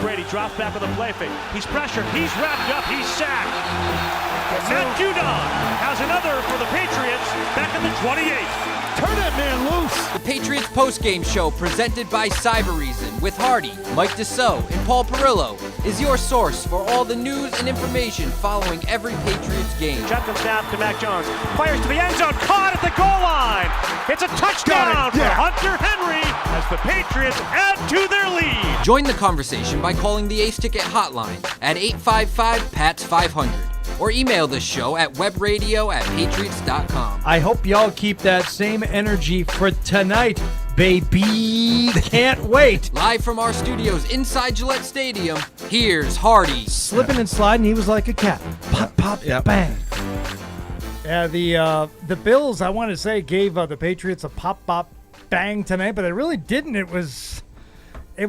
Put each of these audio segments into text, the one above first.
Brady drops back on the play fake. He's pressured. He's wrapped up. He's sacked. Matt Judon has another for the Patriots back in the 28. Turn that man loose. The Patriots Postgame Show, presented by Cybereason, with Hardy, Mike Dussault, and Paul Perillo, is your source for all the news and information following every Patriots game. Shotgun snap to Mac Jones. Fires to the end zone. Caught at the goal line. It's a touchdown for Hunter Henry as the Patriots add to their lead. Join the conversation by calling the Ace Ticket hotline at 855-PATS-500 or email the show at webradio@patriots.com. I hope y'all keep that same energy for tonight, baby. Can't wait. Live from our studios inside Gillette Stadium, here's Hardy. Slipping and sliding, he was like a cat. Pop, pop, bang. Yeah, the Bills, I want to say, gave the Patriots a pop, pop, bang tonight, but they really didn't. It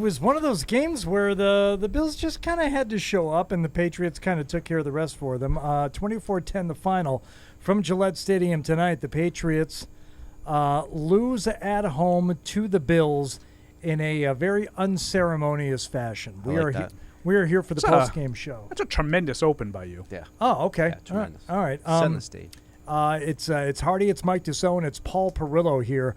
was one of those games where the Bills just kind of had to show up, and the Patriots kind of took care of the rest for them. 24-10 the final from Gillette Stadium tonight. The Patriots lose at home to the Bills in a very unceremonious fashion. We are here for the post-game show. That's a tremendous open by you. Yeah. Oh, okay. Yeah, tremendous. All right. Setting the stage. It's Hardy, it's Mike Dussault, and it's Paul Perillo here.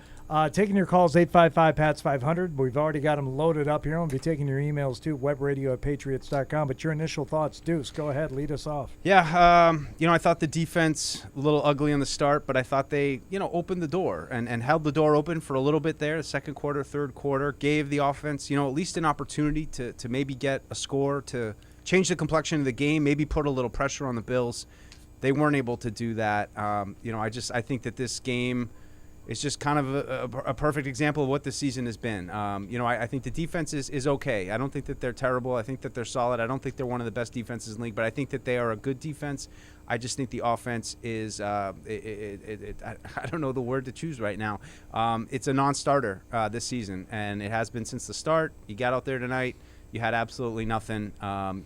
Taking your calls, 855-PATS-500. We've already got them loaded up here. We'll be taking your emails, too, webradio@patriots.com. But your initial thoughts, Deuce, go ahead, lead us off. Yeah, I thought the defense a little ugly on the start, but I thought they, opened the door and held the door open for a little bit there. The second quarter, third quarter, gave the offense, at least an opportunity to maybe get a score, to change the complexion of the game, maybe put a little pressure on the Bills. They weren't able to do that. I think that this game is just kind of a perfect example of what the season has been. I think the defense is okay. I don't think that they're terrible. I think that they're solid. I don't think they're one of the best defenses in the league, but I think that they are a good defense. I just think the offense is I don't know the word to choose right now. It's a non-starter this season, and it has been since the start. You got out there tonight. You had absolutely nothing.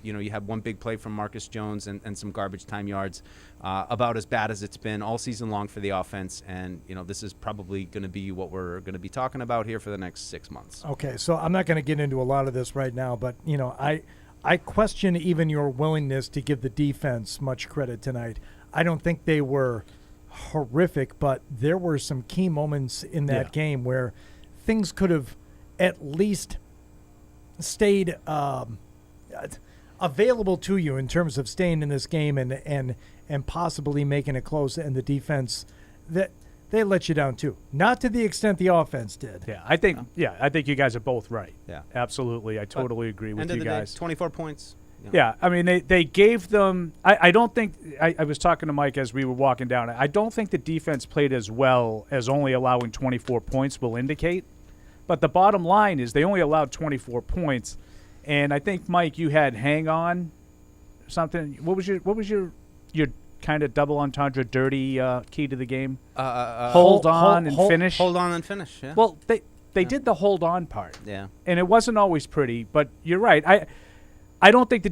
You had one big play from Marcus Jones and some garbage time yards, about as bad as it's been all season long for the offense. And, this is probably going to be what we're going to be talking about here for the next 6 months. Okay, so I'm not going to get into a lot of this right now, but, I question even your willingness to give the defense much credit tonight. I don't think they were horrific, but there were some key moments in that game where things could have at least stayed available to you in terms of staying in this game and possibly making it close, and the defense that they let you down too. Not to the extent the offense did. Yeah, I think you guys are both right. Yeah. Absolutely. I totally agree with you guys. 24 points. Yeah, I mean, they gave them – I don't think – I was talking to Mike as we were walking down. I don't think the defense played as well as only allowing 24 points will indicate. But the bottom line is they only allowed 24 points, and I think, Mike, you had hang on something. What was your kind of double entendre dirty key to the game? Hold on and finish. Hold on and finish. Yeah. Well, they did the hold on part. Yeah. And it wasn't always pretty, but you're right. I don't think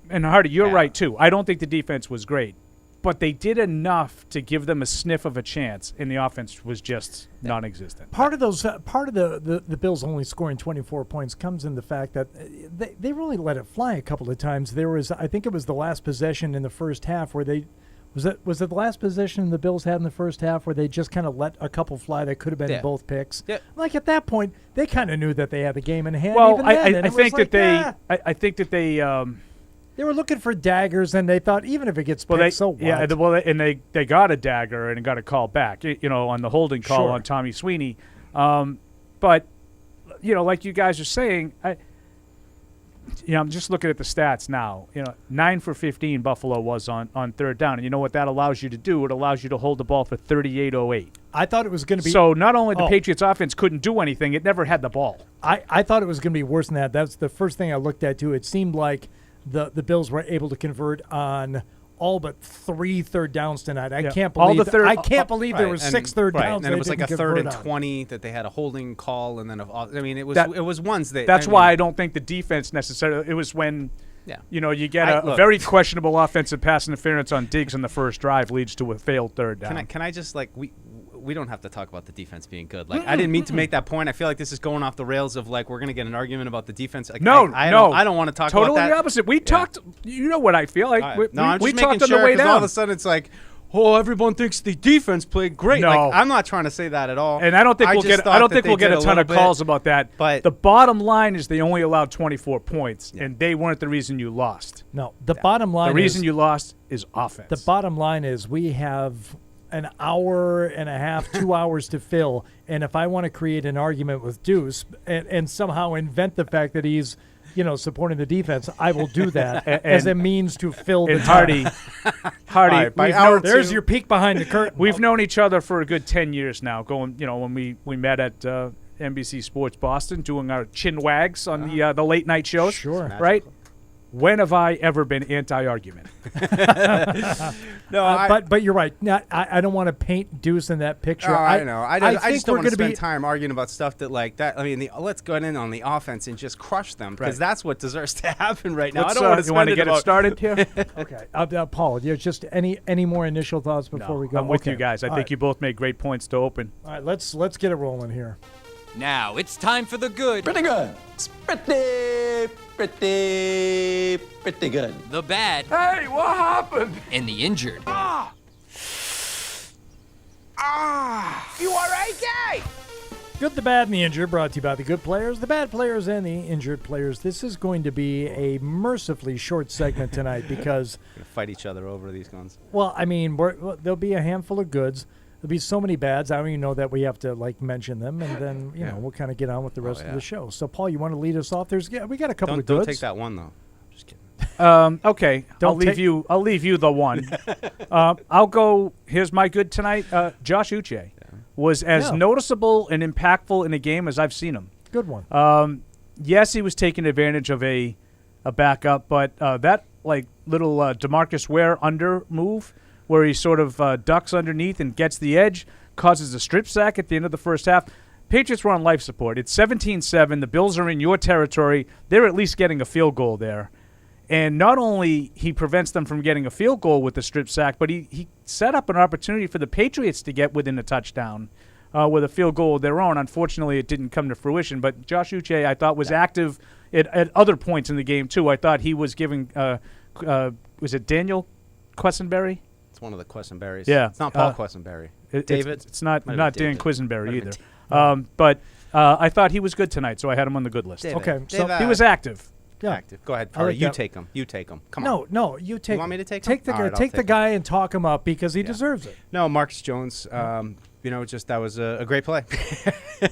and Hardy, you're right too. I don't think the defense was great. But they did enough to give them a sniff of a chance, and the offense was just non-existent. Part of the Bills only scoring 24 points comes in the fact that they really let it fly a couple of times. There was, I think it was the last possession in the first half where they was it the last possession the Bills had in the first half where they just kind of let a couple fly that could have been both picks. Yeah. Like at that point, they kind of knew that they had the game in hand. Well, even I think that they. They were looking for daggers, and they thought even if it gets picked, so what? Yeah, and they got a dagger and got a call back, on the holding call on Tommy Sweeney. But, like you guys are saying, I'm just looking at the stats now. 9 for 15 Buffalo was on third down. And you know what that allows you to do? It allows you to hold the ball for 38.08. I thought it was going to be – So not only the Patriots offense couldn't do anything, it never had the ball. I thought it was going to be worse than that. That's the first thing I looked at, too. It seemed like – the Bills were able to convert on all but 3 third downs tonight. I can't believe there were 6 third downs. And it was like a 3rd and 20 that they had a holding call, and then it was ones that. That's why I don't think the defense necessarily. It was when. Yeah. You get a very questionable offensive pass interference on Diggs in the first drive leads to a failed third down. Can I just we don't have to talk about the defense being good. Like, I didn't mean to make that point. I feel like this is going off the rails of like we're gonna get an argument about the defense. Like, I don't want to talk about that. Totally the opposite. We talked. You know what I feel like. Right. We I'm just talked making on sure, the way 'cause down. all of a sudden it's like, oh, everyone thinks the defense played great. No. Like, I'm not trying to say that at all. And I don't think we'll get. I don't think we'll get a ton of calls about that. But the bottom line is they only allowed 24 points, and they weren't the reason you lost. No, the bottom line. The reason you lost is offense. The bottom line is we have an hour and a half, 2 hours to fill, and if I want to create an argument with Deuce and somehow invent the fact that he's, supporting the defense, I will do that as a means to fill the Hardy, time. There's your peek behind the curtain. We've known each other for a good 10 years now. Going, when we met at NBC Sports Boston, doing our chin wags on the late night shows. Sure, right? When have I ever been anti-argument? No, but you're right. I don't want to paint Deuce in that picture. I know. I just don't want to spend be time arguing about stuff that like that. I mean, let's go in on the offense and just crush them because that's what deserves to happen right now. I don't want to. You want to get it started here? Okay, Paul. Just any more initial thoughts before we go? I'm with you guys. I think you both made great points to open. All right, let's get it rolling here. Now it's time for the good, Pretty good. It's pretty good. the bad, Hey, what happened? and the injured. You all right, guy? Good, the bad, and the injured, brought to you by the good players, the bad players, and the injured players. This is going to be a mercifully short segment tonight because Gonna fight each other over these guns. well, I mean, there'll be a handful of goods. There'll be so many bads. I don't even know that we have to mention them, and then we'll kind of get on with the rest of the show. So, Paul, you want to lead us off? We got a couple of goods. Don't take that one though. Just kidding. Okay, I'll leave you the one. I'll go. Here's my good tonight. Josh Uche was as noticeable and impactful in a game as I've seen him. Good one. Yes, he was taking advantage of a backup, but that little DeMarcus Ware under move where he sort of ducks underneath and gets the edge, causes a strip sack at the end of the first half. Patriots were on life support. It's 17-7. The Bills are in your territory. They're at least getting a field goal there. And not only he prevents them from getting a field goal with the strip sack, but he set up an opportunity for the Patriots to get within a touchdown with a field goal of their own. Unfortunately, it didn't come to fruition. But Josh Uche, I thought, was active at other points in the game, too. I thought he was giving was it Daniel Quessenberry? It's one of the Quessenberries. Yeah. It's not Paul Quessenberry. David? It's not Dan David. Quisenberry either. But I thought he was good tonight, so I had him on the good list. David. Okay, so David. He was active. Yeah. Active. Go ahead, I like Ferry. You that. take him. You take him. Come on. No, you take. You want me to take him? the All guy, right, I'll take the take guy and talk him up because he deserves it. No, Marcus Jones. Just that was a great play,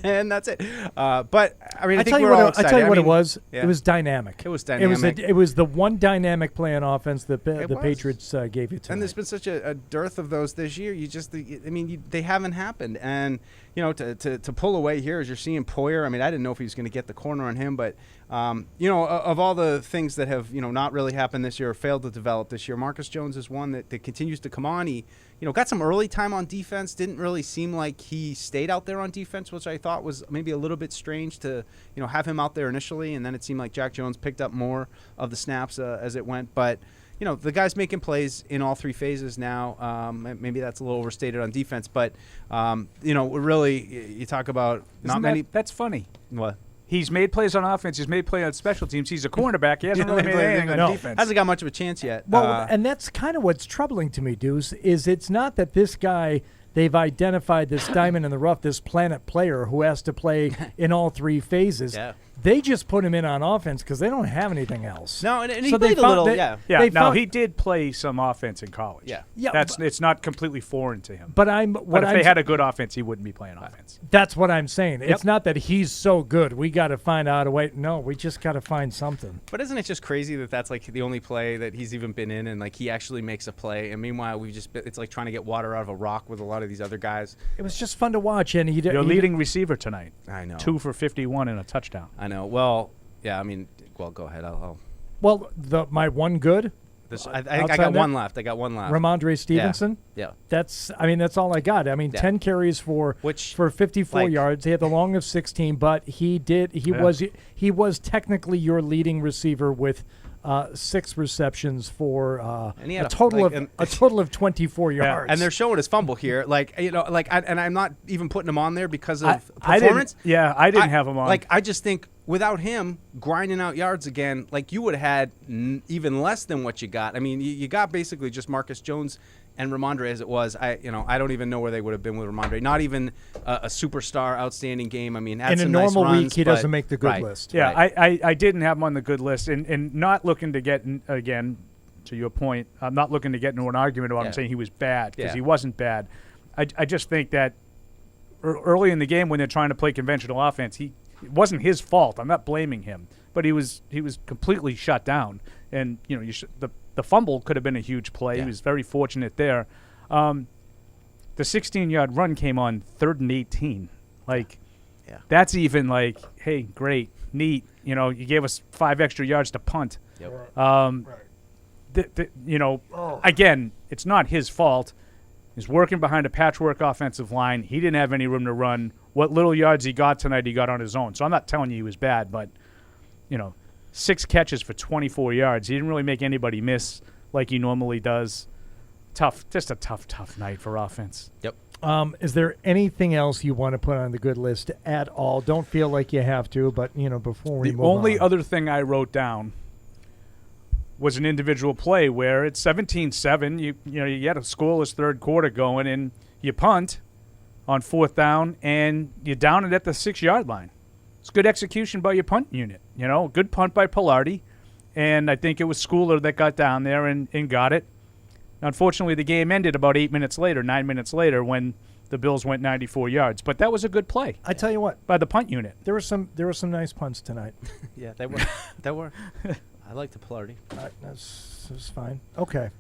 and that's it. But I mean, I think we're all excited. I tell you what mean, it was. yeah. It was dynamic. It was dynamic. It was the one dynamic play on offense that the was. Patriots gave you tonight. And there's been such a dearth of those this year. They haven't happened. And to pull away here as you're seeing Poyer. I mean, I didn't know if he was going to get the corner on him, but of all the things that have not really happened this year or failed to develop this year, Marcus Jones is one that continues to come on. He got some early time on defense. Didn't really seem like he stayed out there on defense, which I thought was maybe a little bit strange to have him out there initially, and then it seemed like Jack Jones picked up more of the snaps as it went. But the guy's making plays in all three phases now. Maybe that's a little overstated on defense, but really, you talk about many. That's funny. What? He's made plays on offense. He's made plays on special teams. He's a cornerback. He hasn't really made anything on defense. Hasn't got much of a chance yet. Well, and that's kind of what's troubling to me, Deuce, is it's not that this guy, they've identified this diamond in the rough, this planet player who has to play in all three phases. Yeah. They just put him in on offense because they don't have anything else. No, and he So played a little. He did play some offense in college. Yeah. It's not completely foreign to him. But if they had a good offense, he wouldn't be playing offense. That's what I'm saying. It's not that he's so good. We got to find out a way. No, we just got to find something. But isn't it just crazy that that's like the only play that he's even been in, and like he actually makes a play, and meanwhile it's like trying to get water out of a rock with a lot of these other guys. It was just fun to watch, and Your leading receiver tonight. I know. 2 for 51 and a touchdown. I know. Well, yeah. I mean, go ahead. I'll Well, my one good. I got one left. Ramondre Stevenson. Yeah. That's all I got. 10 carries for 54 yards. He had the long of 16, but he was technically your leading receiver with 6 receptions for And he a had total of 24 yards. And they're showing his fumble here, and I'm not even putting him on there because of I performance. I didn't have him on. Like, I just think without him grinding out yards again, like, you would have had even less than what you got. I mean, you got basically just Marcus Jones and Ramondre as it was. I don't even know where they would have been with Ramondre. Not even a superstar, outstanding game. I mean, had in a some normal nice runs, week, he doesn't make the good list. Yeah, Right. I didn't have him on the good list, and not looking to get, again, to your point, I'm not looking to get into an argument about him saying he was bad, because he wasn't bad. I just think that early in the game when they're trying to play conventional offense, it wasn't his fault. I'm not blaming him, but he was completely shut down. And, the fumble could have been a huge play. He was very fortunate there. The 16-yard run came on 3rd and 18. That's even like, hey, great, neat. You gave us 5 extra yards to punt. Yep. Again, it's not his fault. He's working behind a patchwork offensive line. He didn't have any room to run. What little yards he got tonight, he got on his own. So I'm not telling you he was bad, but, 6 catches for 24 yards. He didn't really make anybody miss like he normally does. Just a tough night for offense. Yep. Is there anything else you want to put on the good list at all? Don't feel like you have to, but, before we move on. The only other thing I wrote down was an individual play where it's 17-7. You had a scoreless third quarter going, and you punt on 4th down, and you down it at the 6-yard line. It's good execution by your punt unit. Good punt by Pilardi, and I think it was Schooler that got down there and got it. Unfortunately, the game ended about 9 minutes later, when the Bills went 94 yards. But that was a good play. I tell you what, by the punt unit. There were some nice punts tonight. Yeah, they were. They were. I like the Pilardi. That's fine. Okay.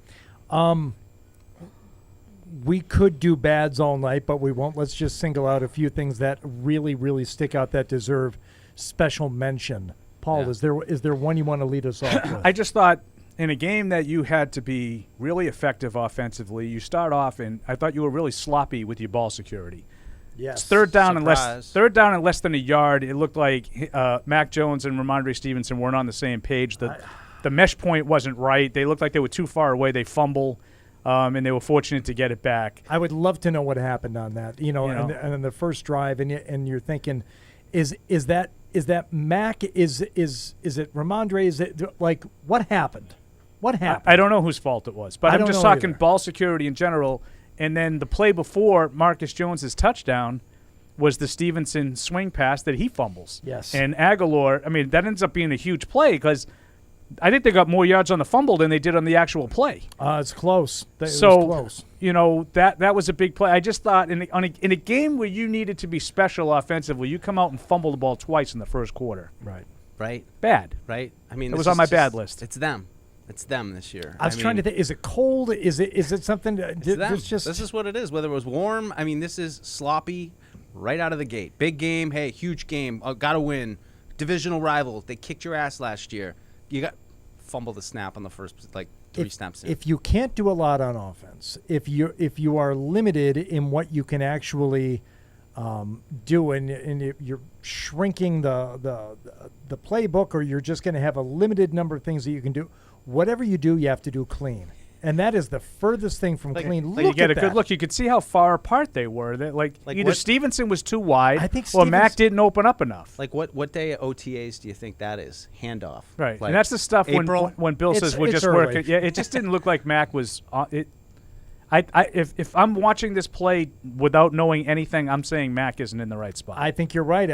We could do bads all night, but we won't. Let's just single out a few things that really, really stick out that deserve special mention. Paul, is there one you want to lead us off with? I just thought in a game that you had to be really effective offensively, you start off, and I thought you were really sloppy with your ball security. Yes. It's third down and less than a yard. It looked like Mac Jones and Ramondre Stevenson weren't on the same page. The mesh point wasn't right. They looked like they were too far away. They fumble, and they were fortunate to get it back. I would love to know what happened on that. And in the first drive, and you're thinking, is that Mac? Is it Ramondre? Is it like what happened? What happened? I don't know whose fault it was, but I'm just talking ball security in general. And then the play before Marcus Jones's touchdown was the Stevenson swing pass that he fumbles. Yes. And Aguilar, that ends up being a huge play because I think they got more yards on the fumble than they did on the actual play. It's close. It was close. That was a big play. I just thought in a game where you needed to be special offensively, you come out and fumble the ball twice in the first quarter. Right. Bad. Right. It was on my bad list. It's them. It's them this year. I was trying to think. Is it cold? Is it something? It's them. This is what it is. Whether it was warm, this is sloppy right out of the gate. Big game. Hey, huge game. Got to win. Divisional rival. They kicked your ass last year. You got fumble the snap on the first 3 snaps. If you can't do a lot on offense, if you are limited in what you can actually do, and you're shrinking the playbook, or you're just going to have a limited number of things that you can do. Whatever you do, you have to do clean, and that is the furthest thing from clean. You get a good look. You could see how far apart they were. Either Stevenson was too wide, or Mac didn't open up enough. What day at OTAs do you think that is? Handoff. Right, and that's the stuff when Bill says we're just working. Yeah, it just didn't look like Mac was. If I'm watching this play without knowing anything, I'm saying Mac isn't in the right spot. I think you're right.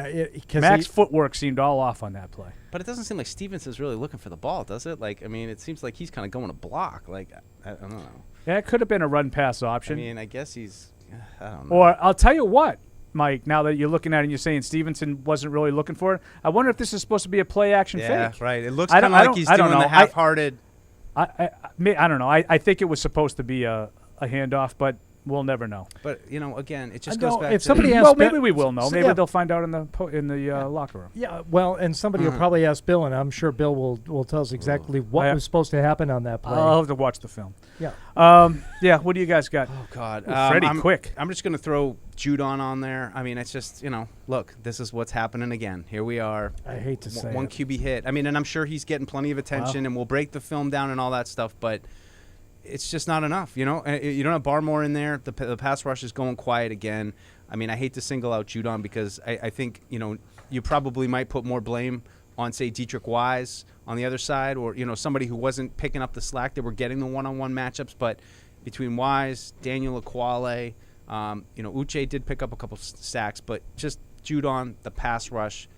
Mac's footwork seemed all off on that play. But it doesn't seem like Stevenson's really looking for the ball, does it? It seems like he's kind of going to block. I don't know. Yeah, it could have been a run-pass option. I guess he's – I don't know. Or I'll tell you what, Mike, now that you're looking at it and you're saying Stevenson wasn't really looking for it, I wonder if this is supposed to be a play-action fake. Yeah, right. It looks kind of like he's doing the half-hearted – I don't know. I think it was supposed to be a handoff, but We'll never know. But again, it just No, goes back if to somebody asks Well, Bill- maybe we will know. so, Maybe yeah. they'll find out in the locker room. Yeah, well, and somebody will probably ask Bill, and I'm sure Bill will tell us exactly what was supposed to happen on that play. I'll have to watch the film. Yeah. Yeah. What do you guys got? Oh God, Freddie, quick. I'm just gonna throw Judon on there. I mean, it's just look, this is what's happening again. Here we are. I hate to say one it. QB hit. I mean, and I'm sure he's getting plenty of attention, and we'll break the film down and all that stuff, but it's just not enough. You don't have Barmore in there. The pass rush is going quiet again. I mean, I hate to single out Judon because I think you probably might put more blame on, say, Dietrich Wise on the other side, or somebody who wasn't picking up the slack. They were getting the one-on-one matchups, but between Wise, Daniel Akwale, Uche did pick up a couple sacks, but just Judon, the pass rush,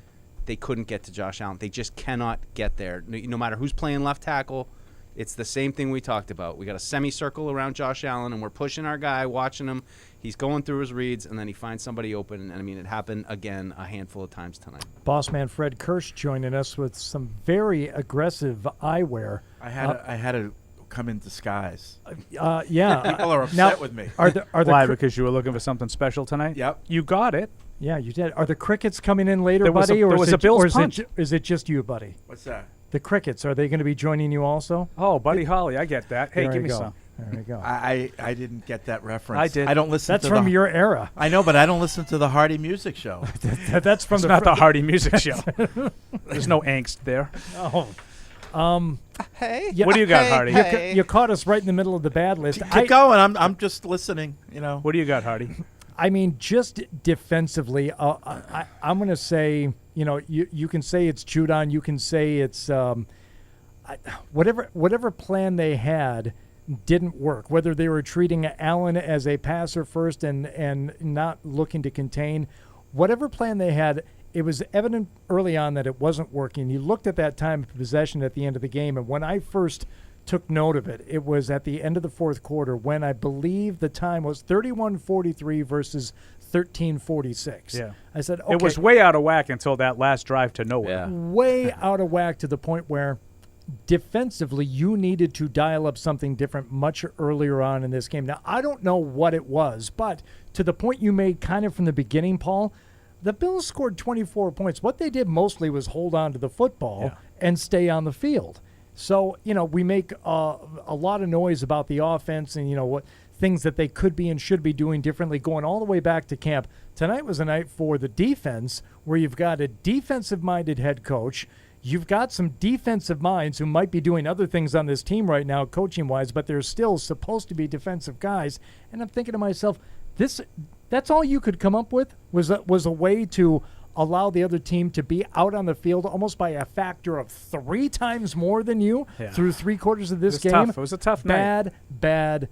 they couldn't get to Josh Allen. They just cannot get there. No matter who's playing left tackle, it's the same thing we talked about. We got a semicircle around Josh Allen, and we're pushing our guy, watching him. He's going through his reads, and then he finds somebody open. And I mean, it happened again a handful of times tonight. Boss man Fred Kirsch joining us with some very aggressive eyewear. I had to come in disguise. Yeah. People are upset Now, with me. Are the Why? Because you were looking for something special tonight? Yep. You got it. Yeah, you did. Are the Crickets coming in later, There was buddy? a- or there is was it, a Bills or is punch. is it just you, buddy? What's that? The Crickets, are they going to be joining you also? Oh, Buddy Holly, I get that. Hey, There give you me go. some. There you go. I didn't get that reference. I did. I don't listen That's to from the, your era. I know, but I don't listen to the Hardy Music Show. That's from It's the not the Hardy Music Show. There's no angst there. Oh. Hey. Yeah, What do you got, Hardy? You caught us right in the middle of the bad list. Keep going. I'm just listening. What do you got, Hardy? I mean, just defensively, I'm going to say, you can say it's Judon. You can say it's whatever plan they had didn't work. Whether they were treating Allen as a passer first and not looking to contain, whatever plan they had, it was evident early on that it wasn't working. You looked at that time of possession at the end of the game, and when I first took note of it, it was at the end of the fourth quarter when I believe the time was 31-43 versus 13-46. Yeah. I said, okay, It was way out of whack until that last drive to nowhere. way out of whack to the point where defensively you needed to dial up something different much earlier on in this game. Now, I don't know what it was, but to the point you made kind of from the beginning, Paul, the Bills scored 24 points. What they did mostly was hold on to the football and stay on the field. So, we make a lot of noise about the offense and, what things that they could be and should be doing differently going all the way back to camp. Tonight was a night for the defense where you've got a defensive-minded head coach. You've got some defensive minds who might be doing other things on this team right now, coaching-wise, but they're still supposed to be defensive guys. And I'm thinking to myself, that's all you could come up with was a way to allow the other team to be out on the field almost by a factor of 3 times more than you through 3 quarters of this game. Tough. It was a tough night. Bad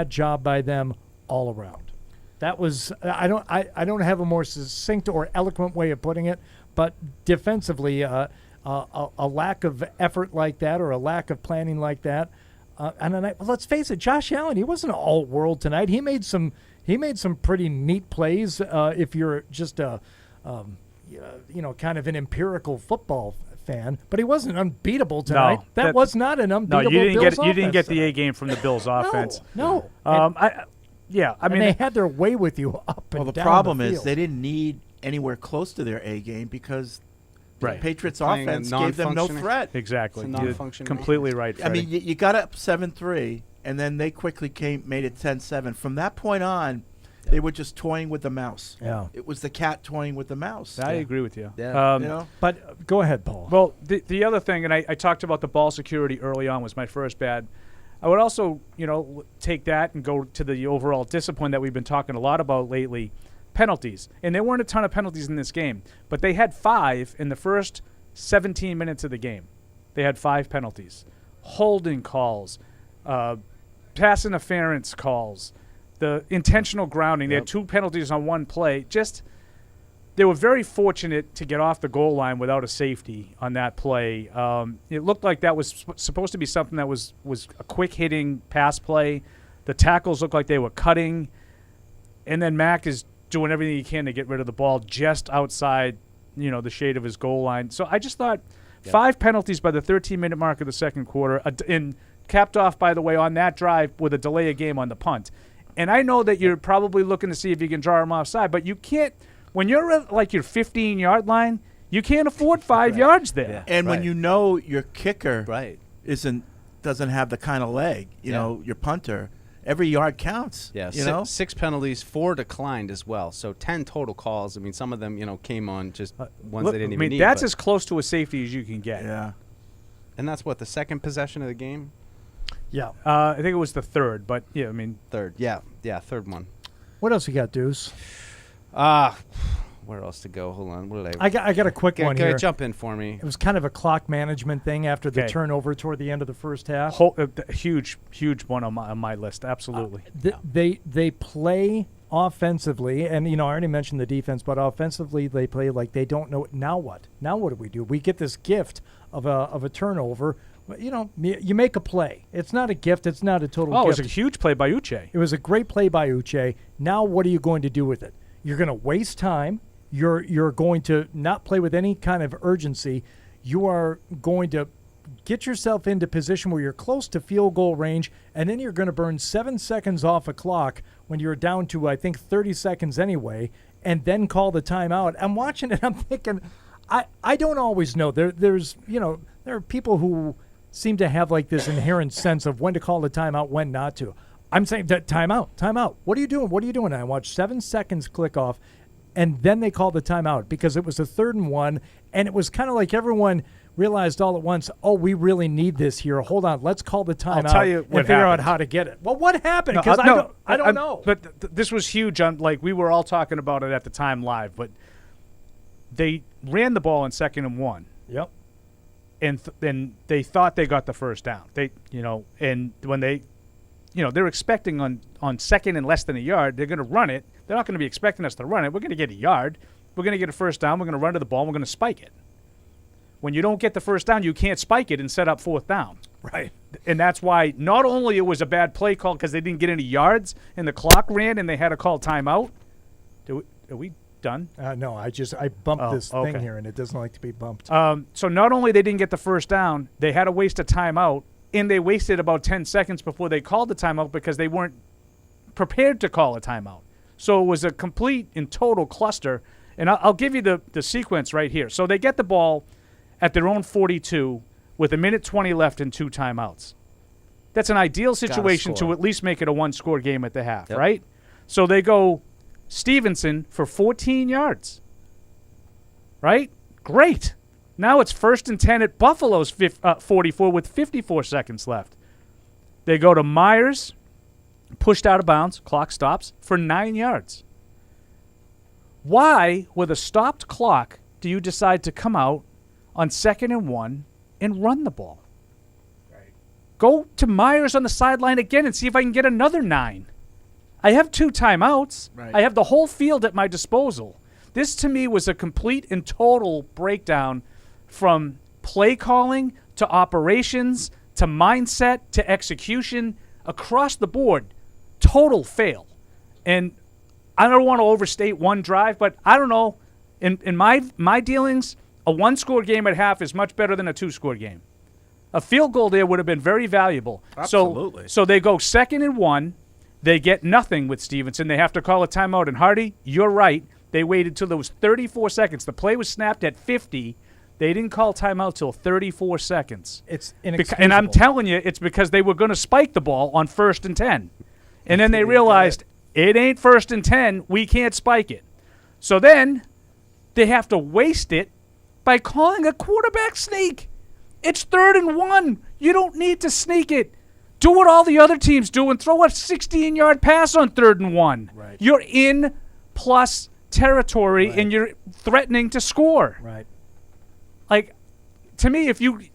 job by them all around. That was I don't have a more succinct or eloquent way of putting it, but defensively, a lack of effort like that or a lack of planning like that. And let's face it, Josh Allen, he wasn't all world tonight. He made some pretty neat plays. If you're just kind of an empirical football fan, but he wasn't unbeatable tonight. No, that was not an unbeatable. No, you Bills didn't get offense the A game from the Bills offense. No. I mean, they had their way with you up and Well, the down problem the is field. they didn't need anywhere close to their A game because the Right. Patriots Playing a offense gave them no non-functioning- threat. exactly. It's a You're non-functioning completely right, I Freddie. mean, you got up 7-3, and then they quickly made it 10-7. From that point on, they were just toying with the mouse. Yeah. It was the cat toying with the mouse. I agree with you. Yeah. But go ahead, Paul. Well, the other thing, and I talked about the ball security early on was my first bad. I would also, take that and go to the overall discipline that we've been talking a lot about lately, penalties. And there weren't a ton of penalties in this game, but they had 5 in the first 17 minutes of the game. They had 5 penalties. Holding calls, pass interference calls, the intentional grounding. They had 2 penalties on one play. They were very fortunate to get off the goal line without a safety on that play. It looked like that was supposed to be something that was a quick-hitting pass play. The tackles looked like they were cutting. And then Mack is doing everything he can to get rid of the ball just outside, the shade of his goal line. So I just thought 5 penalties by the 13-minute mark of the second quarter, and capped off, by the way, on that drive with a delay of game on the punt. And I know that you're probably looking to see if you can draw them offside, but you can't. When you're at like your 15-yard line, you can't afford 5 yards there. And when you know your kicker doesn't have the kind of leg, you know, your punter, every yard counts. Yeah, you know? 6 penalties, 4 declined as well. So 10 total calls. I mean, some of them, you know, came on just ones they didn't even need. That's as close to a safety as you can get. Yeah. And that's what, the second possession of the game? Yeah. I think it was the third, but yeah, I mean. Third, yeah, third one. What else you got, Deuce? Where else to go? Hold on. What did I got a quick one here. Jump in for me. It was kind of a clock management thing after the turnover toward the end of the first half. Huge one on my list. Absolutely. They play offensively, and I already mentioned the defense, but offensively they play like they don't know now what. Now what do? We get this gift of a turnover. You make a play. It's not a gift. It's not a total gift. It was a huge play by Uche. It was a great play by Uche. Now what are you going to do with it? You're going to waste time. You're going to not play with any kind of urgency. You are going to get yourself into position where you're close to field goal range, and then you're going to burn 7 seconds off a clock when you're down to, I think, 30 seconds anyway, and then call the timeout. I'm watching it. I'm thinking, I don't always know. There are people who seem to have like this inherent sense of when to call the timeout, when not to. I'm saying that timeout. What are you doing? And I watch 7 seconds click off. And then they called the timeout because it was a 3rd and 1, and it was kind of like everyone realized all at once, oh, we really need this here. Hold on, let's call the timeout I'll tell you and figure out how to get it. Well, what happened? Because I don't know. But this was huge. We were all talking about it at the time live, but they ran the ball in 2nd and 1. Yep. And then they thought they got the first down. And when they're expecting on 2nd and less than a yard, they're going to run it. They're not going to be expecting us to run it. We're going to get a yard. We're going to get a first down. We're going to run to the ball. And we're going to spike it. When you don't get the first down, you can't spike it and set up 4th down. Right. And that's why not only it was a bad play call because they didn't get any yards and the clock ran and they had to call timeout. Are we done? No, I bumped this thing here, and it doesn't like to be bumped. So not only they didn't get the first down, they had to waste a timeout, and they wasted about 10 seconds before they called the timeout because they weren't prepared to call a timeout. So it was a complete and total cluster. And I'll give you the sequence right here. So they get the ball at their own 42 with 1:20 left and 2 timeouts. That's an ideal situation to at least make it a 1-score game at the half, right? So they go Stevenson for 14 yards, right? Great. Now it's 1st and 10 at Buffalo's 44 with 54 seconds left. They go to Myers, pushed out of bounds, clock stops, for 9 yards. Why, with a stopped clock, do you decide to come out on 2nd and 1 and run the ball? Right. Go to Myers on the sideline again and see if I can get another 9. I have 2 timeouts. Right. I have the whole field at my disposal. This, to me, was a complete and total breakdown from play calling to operations to mindset to execution across the board. Total fail. And I don't want to overstate one drive, but I don't know. In my dealings, a 1-score game at half is much better than a 2-score game. A field goal there would have been very valuable. Absolutely. So they go 2nd and 1. They get nothing with Stevenson. They have to call a timeout. And Hardy, you're right. They waited till there was 34 seconds. The play was snapped at 50. They didn't call timeout till 34 seconds. It's inexcusable. And I'm telling you, it's because they were going to spike the ball on 1st and 10. And then they realized it ain't 1st and 10. We can't spike it. So then they have to waste it by calling a quarterback sneak. It's 3rd and 1. You don't need to sneak it. Do what all the other teams do and throw a 16-yard pass on 3rd and 1. Right. You're in plus territory, right, and you're threatening to score. Right. Like, to me, if you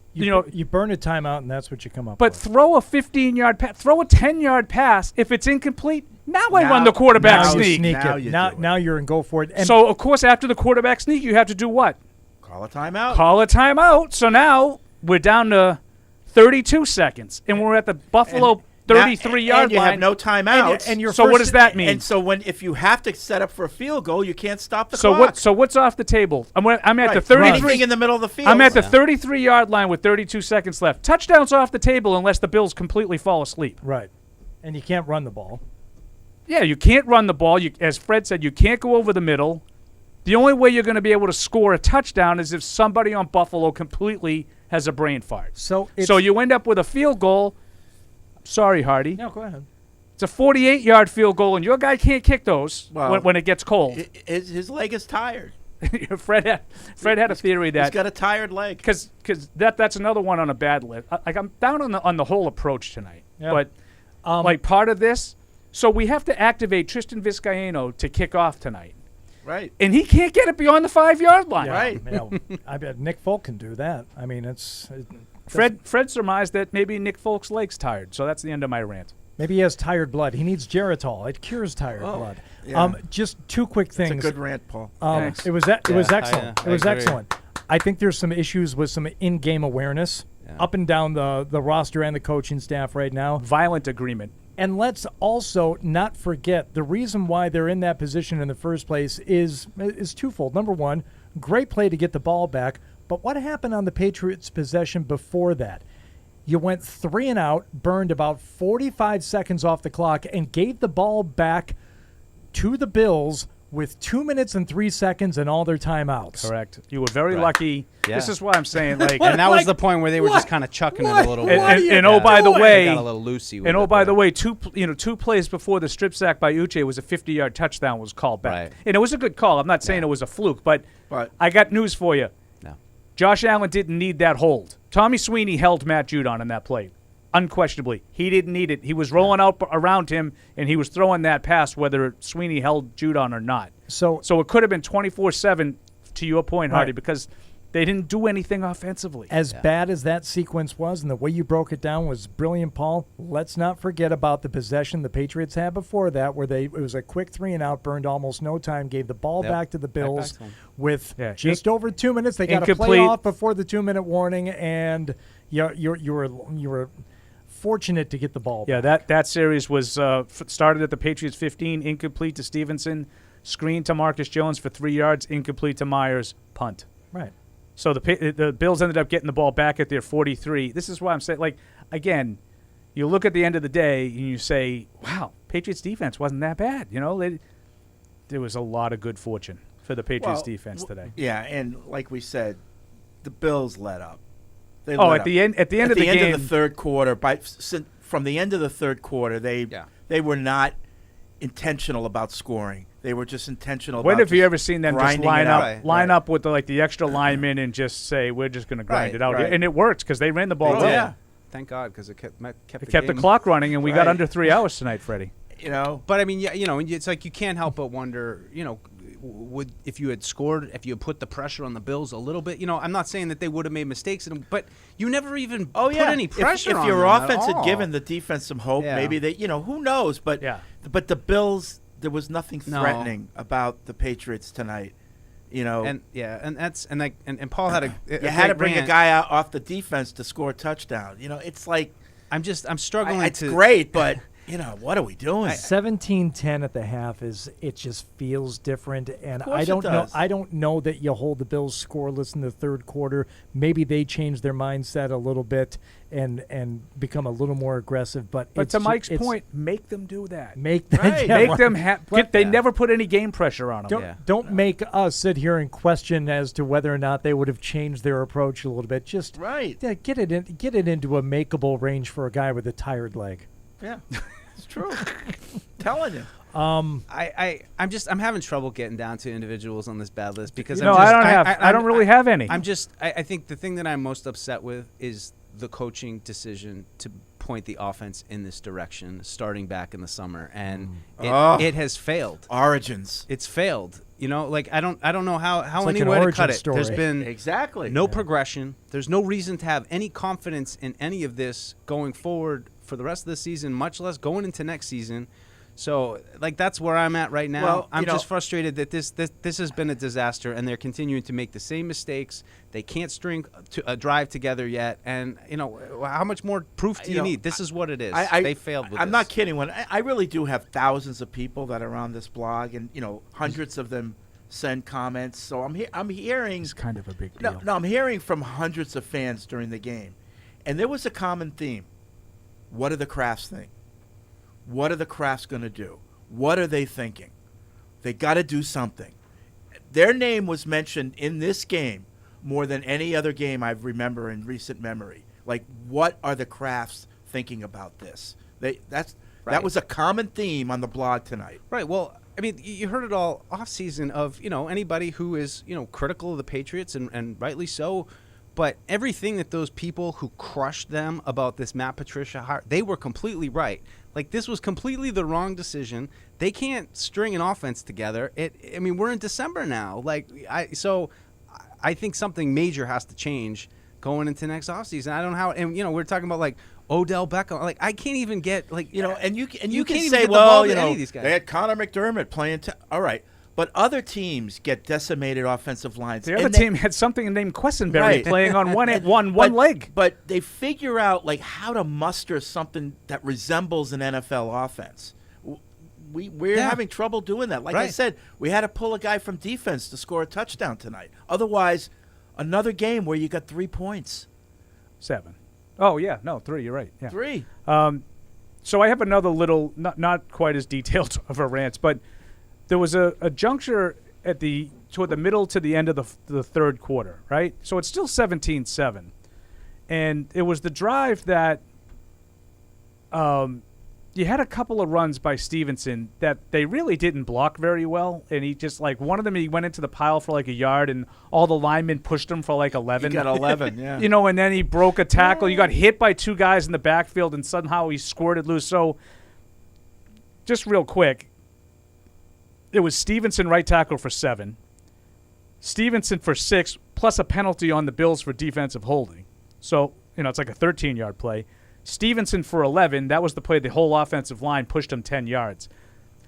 burn a timeout and that's what you come up but with. But throw a 15-yard pass, throw a 10-yard pass. If it's incomplete, now I run the quarterback sneak. Now you're in go for it. And so, of course, after the quarterback sneak, you have to do what? Call a timeout. Call a timeout. So now we're down to 32 seconds, and we're at the Buffalo 33-yard and you line. have no timeouts. And so what does that mean? And so if you have to set up for a field goal, you can't stop the clock. So what's off the table? I'm at the 33. Anything in the middle of the field. I'm at the 33-yard line with 32 seconds left. Touchdowns off the table unless the Bills completely fall asleep. Right. And you can't run the ball. Yeah, you can't run the ball. As Fred said, you can't go over the middle. The only way you're going to be able to score a touchdown is if somebody on Buffalo completely has a brain fart. So you end up with a field goal. Sorry, Hardy. No, go ahead. It's a 48-yard field goal, and your guy can't kick those when it gets cold. His leg is tired. Fred had a theory that he's got a tired leg. Because that's another one on a bad list. I'm down on the whole approach tonight. Yeah. But part of this, so we have to activate Tristan Vizcaino to kick off tonight. Right. And he can't get it beyond the 5-yard line. Yeah, Right. Yeah, I bet Nick Folk can do that. I mean, Fred surmised that maybe Nick Folk's leg's tired, so that's the end of my rant. maybe he has tired blood. He needs Geritol. It cures tired blood. yeah. Just two quick things. It's a good rant, Paul. It was excellent. I It was agree. excellent. I think there's some issues with some in-game awareness up and down the roster and the coaching staff right now. Violent agreement. And let's also not forget the reason why they're in that position in the first place is twofold. Number one, great play to get the ball back, but what happened on the Patriots' possession before that? You went 3 and out, burned about 45 seconds off the clock, and gave the ball back to the Bills with 2 minutes and 3 seconds and all their timeouts. Correct. You were very lucky. Yeah. This is why I'm saying, like, And that was the point where they were just kind of chucking it a little bit. and oh, by the They way, got a little loosey with and oh, it by there. the way, two plays before the strip sack by Uche was a 50-yard touchdown was called back. Right. And it was a good call. I'm not saying it was a fluke, but I got news for you. No. Josh Allen didn't need that hold. Tommy Sweeney held Matt Judon in that play. Unquestionably. He didn't need it. He was rolling out around him, and he was throwing that pass whether Sweeney held Judon or not. So it could have been 24-7, to your point, Hardy, Right. because they didn't do anything offensively. as bad as that sequence was and the way you broke it down was brilliant, Paul, let's not forget about the possession the Patriots had before that where it was a quick 3 and out, burned almost no time, gave the ball back to the Bills to 'em. with Yeah. just over 2 minutes. They got to play Incomplete. off before the 2-minute warning, and you were fortunate to get the ball Yeah, back. that series was started at the Patriots 15, incomplete to Stevenson, screen to Marcus Jones for 3 yards, incomplete to Myers, punt. Right. So the Bills ended up getting the ball back at their 43. This is why I'm saying, like, again, you look at the end of the day and you say, wow, Patriots defense wasn't that bad. You know, there was a lot of good fortune for the Patriots defense today. Yeah, and like we said, the Bills let up. They Oh, let at up. the end of the At the game, end of the third quarter, from the end of the third quarter, they were not intentional about scoring. They were just intentional. when about have you just ever seen them just grinding line it up, out. line up with the extra linemen and just say we're just going to grind Right, it out, right. and it worked because they ran the ball Oh, well. yeah. Thank God, because it kept It kept the game. clock running, and we got Right. under 3 hours tonight, Freddie. You know, But I mean, yeah, it's like you can't help but wonder, would if you had scored, if you had put the pressure on the Bills a little bit, I'm not saying that they would have made mistakes, but you never even put any pressure if on your them at offense had all. given the defense some hope, Yeah. maybe they, who knows? But Yeah. but the Bills, there was nothing No. threatening about the Patriots tonight. and and Paul had you had to bring a guy out off the defense to score a touchdown. It's like I'm struggling it's to. great, but what are we doing? 17-10 at the half it just feels different, and course I don't it know. does. I don't know that you hold the Bills scoreless in the third quarter. Maybe they change their mindset a little bit and become a little more aggressive. But But it's to ju- Mike's it's- point, make them do that. make them Right. yeah, Make right. them they never put any game pressure on them. Don't make us sit here and question as to whether or not they would have changed their approach a little bit. Just Right. get it into a makeable range for a guy with a tired leg. Yeah, it's true. Telling you. I'm having trouble getting down to individuals on this bad list because No, I don't really have any. I think the thing that I'm most upset with is the coaching decision to point the offense in this direction starting back in the summer, and it has failed. Origins. It's failed. I don't know how like any an way to origin cut it. story. There's been Exactly. no progression. There's no reason to have any confidence in any of this going forward for the rest of the season, much less going into next season. So, that's where I'm at right now. Well, I'm just frustrated that this has been a disaster, and they're continuing to make the same mistakes. They can't string a drive together yet, and how much more proof do you need? This is what it is. They failed with I'm this. not kidding. When I really do have thousands of people that are on this blog, and hundreds of them send comments. So I'm hearing. It's kind of a big deal. No, I'm hearing from hundreds of fans during the game, and there was a common theme. What do the Crafts think? What are the Crafts going to do? What are they thinking? They got to do something. Their name was mentioned in this game more than any other game I remember in recent memory. Like, what are the Crafts thinking about this? That was a common theme on the blog tonight. Right. Well, I mean, you heard it all off season of, anybody who is, critical of the Patriots and rightly so. But everything that those people who crushed them about this Matt Patricia hire, they were completely right. Like, this was completely the wrong decision. They can't string an offense together. We're in December now. I think something major has to change going into next offseason. I don't know how. And we're talking about like Odell Beckham. Like, I can't even get and you can can't even say, get the well, ball to any of these guys. they had Connor McDermott playing. All right. But other teams get decimated offensive lines. The other team had something named Quessenberry playing on one leg. But they figure out like how to muster something that resembles an NFL offense. We're having trouble doing that. Like I said, we had to pull a guy from defense to score a touchdown tonight. Otherwise, another game where you got 3 points. 7. Oh, yeah. No, 3. You're right. Yeah. 3. So I have another little, not quite as detailed of a rant, but there was a juncture toward the middle to the end of the third quarter, right? So it's still 17-7. And it was the drive that you had a couple of runs by Stevenson that they really didn't block very well. And he just, like, one of them, he went into the pile for like a yard, and all the linemen pushed him for like 11. He got 11, yeah. And then he broke a tackle. You got hit by 2 guys in the backfield, and somehow he squirted loose. So just real quick, it was Stevenson right tackle for 7, Stevenson for 6, plus a penalty on the Bills for defensive holding. So, it's like a 13-yard play. Stevenson for 11, that was the play the whole offensive line pushed him 10 yards.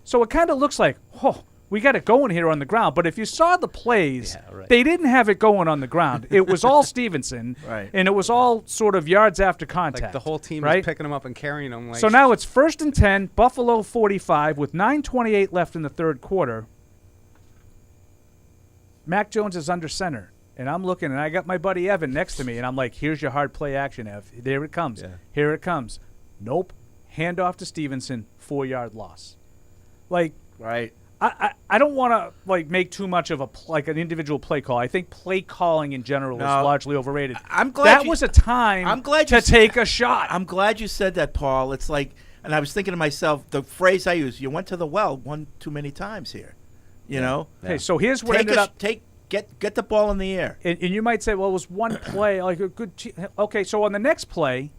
So it kind of looks like, we got it going here on the ground. But if you saw the plays, they didn't have it going on the ground. It was all Stevenson, and it was all sort of yards after contact. Like the whole team was picking them up and carrying them. So now it's 1st and 10, Buffalo 45 with 9:28 left in the third quarter. Mac Jones is under center. And I'm looking, and I got my buddy Evan next to me, and I'm like, here's your hard play action, Ev. There it comes. Yeah. Here it comes. Nope. Handoff to Stevenson, 4-yard loss. Like, right. I don't want to, like, make too much of an individual play call. I think play calling in general is largely overrated. I'm glad that was a time to take a shot. I'm glad you said that, Paul. It's like, and I was thinking to myself, the phrase I use, you went to the well one too many times here. You know? Yeah. Hey, so here's what ended up. Get the ball in the air. And you might say, well, it was one play, like a good okay, so on the next play,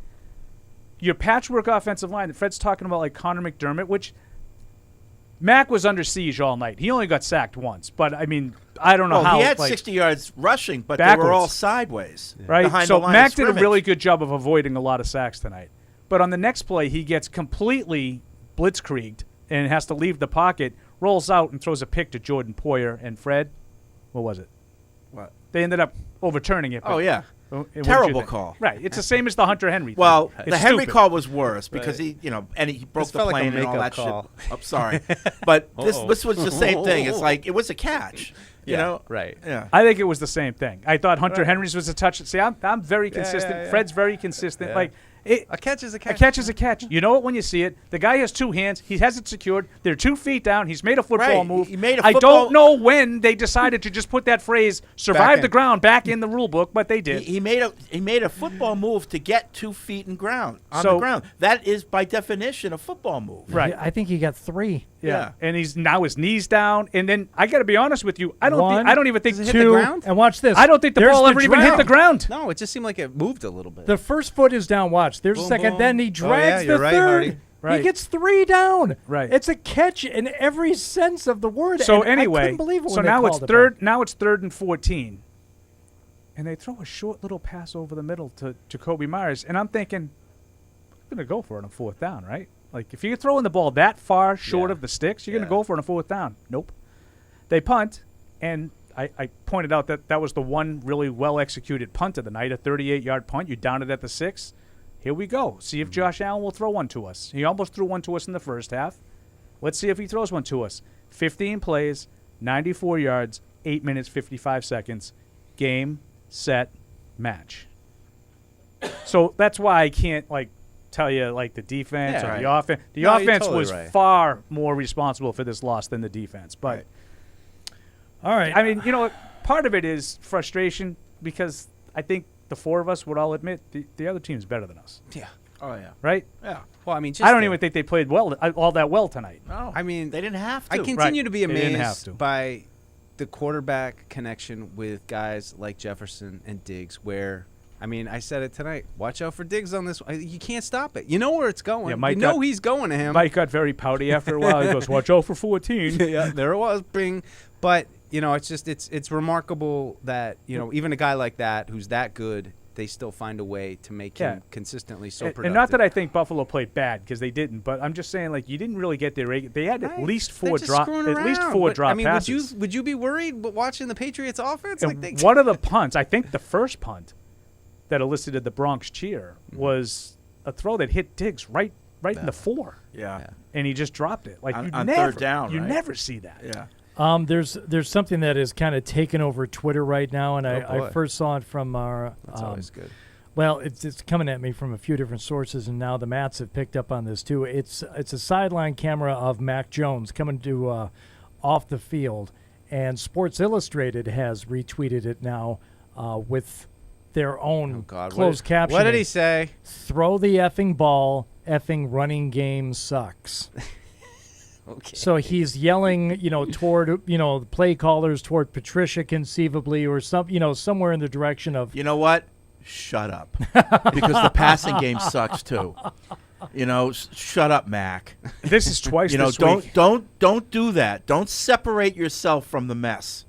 your patchwork offensive line that Fred's talking about, like Connor McDermott, which Mac was under siege all night. He only got sacked once. But, I mean, I don't know how. He had 60 yards rushing, but they were all sideways. Yeah. Right? Behind so the line Mac of did a really good job of avoiding a lot of sacks tonight. But on the next play, he gets completely blitzkrieged and has to leave the pocket, rolls out and throws a pick to Jordan Poyer and Fred. What was it? What? They ended up overturning it. Oh, yeah. Terrible call. Right. It's the same as the Hunter Henry thing. Well, It's the Henry stupid. call was worse because he broke the plane and all that shit. I'm sorry. But this was the same thing. It's like it was a catch. You know? Right. Yeah. I think it was the same thing. I thought Hunter Henry's was a touch. See, I'm very consistent. Yeah. Fred's very consistent. Yeah. Like, a catch is a catch. A catch is a catch. You know it when you see it. The guy has 2 hands. He has it secured. They're 2 feet down. He's made a football move. He made a I football- don't know when they decided to just put that phrase "survive the ground" back in the rule book, but they did. He made a football move to get 2 feet on the ground. That is by definition a football move. Right. I think he got 3. Yeah. And he's now his knees down. And then I got to be honest with you. I don't even think Does it hit the ground? And watch this. I don't think the ball ever even hit the ground. No, it just seemed like it moved a little bit. The first foot is down. Watch. There's Boom, a second. boom. Then he drags you're the right, third. Hardy. Right. He gets 3 down. Right. It's a catch in every sense of the word. So and anyway, I couldn't believe it so when they now it's called it third. back. Now it's 3rd and 14, and they throw a short little pass over the middle to Jacoby Myers, and I'm thinking, I'm gonna go for it on 4th down, right? Like if you're throwing the ball that far short of the sticks, you're gonna go for it on 4th down. Nope. They punt, and I pointed out that was the one really well executed punt of the night, a 38-yard punt. You down it at the 6. Here we go. See if Josh Allen will throw one to us. He almost threw one to us in the first half. Let's see if he throws one to us. 15 plays, 94 yards, 8 minutes, 55 seconds. Game, set, match. So that's why I can't, like, tell you like the defense Yeah, or the right. offense. The No, you're offense totally was right. far more responsible for this loss than the defense. But Right. All right. I mean, you know, part of it is frustration because I think the four of us would all admit the other team's better than us, Yeah. Oh yeah. right? Yeah. Well, I mean, just I don't the- even think they played all that well tonight. No. I mean, they didn't have to. I continue Right. to be They didn't have amazed to. by the quarterback connection with guys like Jefferson and Diggs, where, I mean, I said it tonight. Watch out for Diggs on this. You can't stop it. You know where it's going. Yeah, Mike you know got- he's going to him. Mike got very pouty after a while. He goes, "Watch out for 14." Yeah, there it was. Bing. But, you know, it's just it's remarkable that, you know, even a guy like that who's that good, they still find a way to make him consistently so productive. And not that I think Buffalo played bad because they didn't, but I'm just saying like you didn't really get their. They had at least They're four just drop, screwing at least around. four But, drop I mean, passes. would you be worried watching the Patriots offense? And Like one of the punts, I think the first punt that elicited the Bronx cheer was a throw that hit Diggs right in the 4, Yeah. and he just dropped it. Like you On never, third down, you right? never see that. Yeah. There's something that is kind of taken over Twitter right now, and I boy. first saw it from our. That's always good. Well, it's coming at me from a few different sources, and now the Mats have picked up on this too. It's a sideline camera of Mac Jones coming to off the field, and Sports Illustrated has retweeted it now with their own Oh, God. closed caption. What did he say? Throw the effing ball. Effing running game sucks. Okay. So he's yelling, toward, the play callers, toward Patricia conceivably, or somewhere in the direction of. You know what? Shut up. Because the passing game sucks too. Shut up, Mac. This is twice this don't week. don't do that. Don't separate yourself from the mess,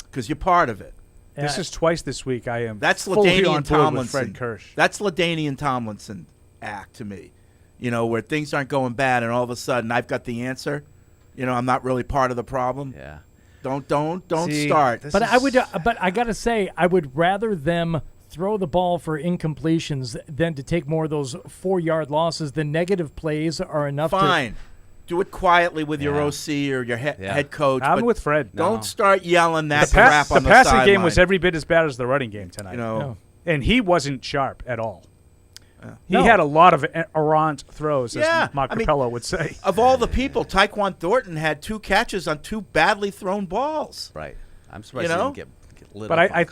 because you're part of it. This is twice this week. I am That's fully LaDainian on board with Tomlinson. Fred Kirsch. That's LaDainian Tomlinson act to me. Where things aren't going bad, and all of a sudden I've got the answer. I'm not really part of the problem. Yeah. Don't See, start. this But is- but I gotta say, I would rather them throw the ball for incompletions than to take more of those 4-yard losses. The negative plays are enough. Fine. Do it quietly with your Yeah. OC or your Yeah. head coach. I'm but with Fred. Don't No. start yelling that The crap on the passing sideline. game was every bit as bad as the running game tonight. No. And he wasn't sharp at all. He No. had a lot of errant throws, Yeah, as Mark I mean- Perillo would say. Of all the people, Tyquan Thornton had 2 catches on 2 badly thrown balls. Right. I'm surprised You know? he didn't get lit But up I on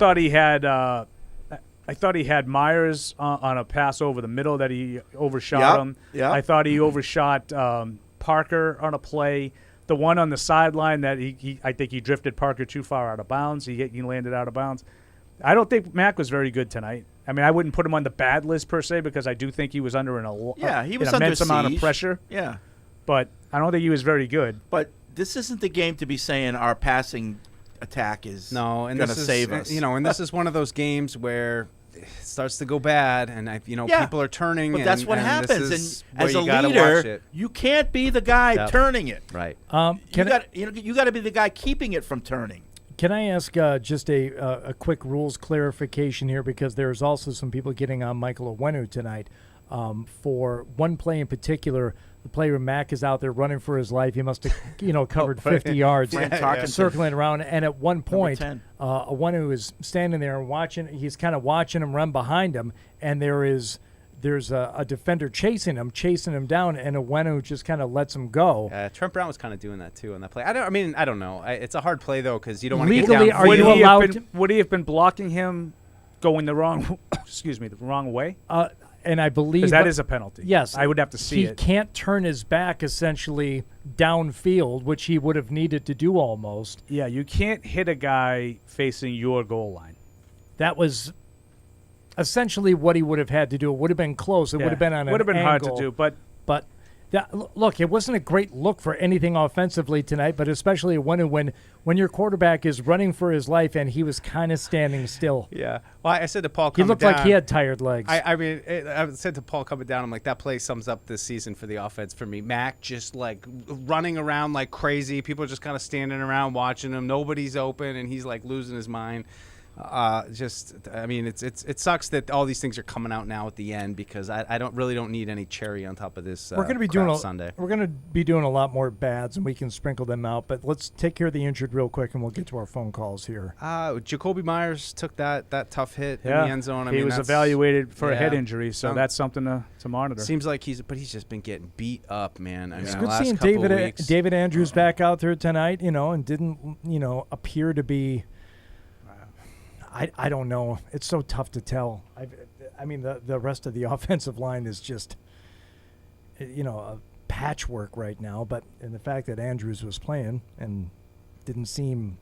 thought he had Myers on a pass over the middle that he overshot Yep, him. yep. I thought he overshot Parker on a play. The one on the sideline that I think he drifted Parker too far out of bounds. He landed out of bounds. I don't think Mac was very good tonight. I mean, I wouldn't put him on the bad list per se because I do think he was under He was an immense under amount of siege. pressure. Yeah. But I don't think he was very good. But this isn't the game to be saying our passing attack is No, and going to this is, save us. and this is one of those games where it starts to go bad, and Yeah, people are turning. But that's what and happens. This is And where as you a gotta watch leader, it. you can't be the guy Yep. turning it. Right. You got to be the guy keeping it from turning. Can I ask just a quick rules clarification here, because there's also some people getting on Michael Owenu tonight for one play in particular. The player Mac is out there running for his life. He must have covered 50 yards, Fran Tarkenton. circling around. And at one point, 10. Owenu is standing there and watching. He's kind of watching him run behind him, and there's a defender chasing him down, and Owenu just kind of lets him go. Trent Brown was kind of doing that too on that play. I don't know. It's a hard play though because you don't want to get Legally, down. are you allowed Would he have been blocking him going the wrong the wrong way? And I believe Because that is a penalty. Yes, I would have to see he it. can't turn his back essentially downfield, which he would have needed to do almost. Yeah, you can't hit a guy facing your goal line. That was essentially what he would have had to do. It would have been close. It would have been on an would have been hard angle. to do, but Look, it wasn't a great look for anything offensively tonight, but especially when your quarterback is running for his life and he was kind of standing still. Yeah. Well, I said to Paul, He coming looked like down, he had tired legs. I said to Paul coming down, I'm like, that play sums up this season for the offense for me. Mac just like running around like crazy. People are just kind of standing around watching him. Nobody's open, and he's like losing his mind. It sucks that all these things are coming out now at the end because I don't need any cherry on top of this. We're going to be doing Sunday. We're going to be doing a lot more bads, and we can sprinkle them out. But let's take care of the injured real quick, and we'll get to our phone calls here. Jacoby Myers took that tough hit in the end zone. He was evaluated for a head injury, so that's something to monitor. Seems like he's just been getting beat up, man. It's good seeing David Andrews back out there tonight, and didn't appear to be. I don't know. It's so tough to tell. I mean, the rest of the offensive line is just, a patchwork right now. But in the fact that Andrews was playing and didn't seem,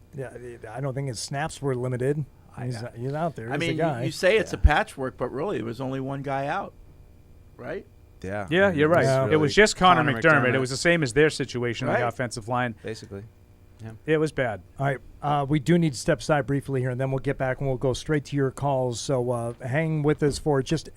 I don't think his snaps were limited. He's out there. I mean, the guy. you say it's a patchwork, but really it was only one guy out, right? Yeah. Yeah, you're right. Yeah. It was just Connor McDermott. It was the same as their situation on the offensive line. Basically. Yeah. It was bad. All right. We do need to step aside briefly here, and then we'll get back and we'll go straight to your calls. So hang with us for just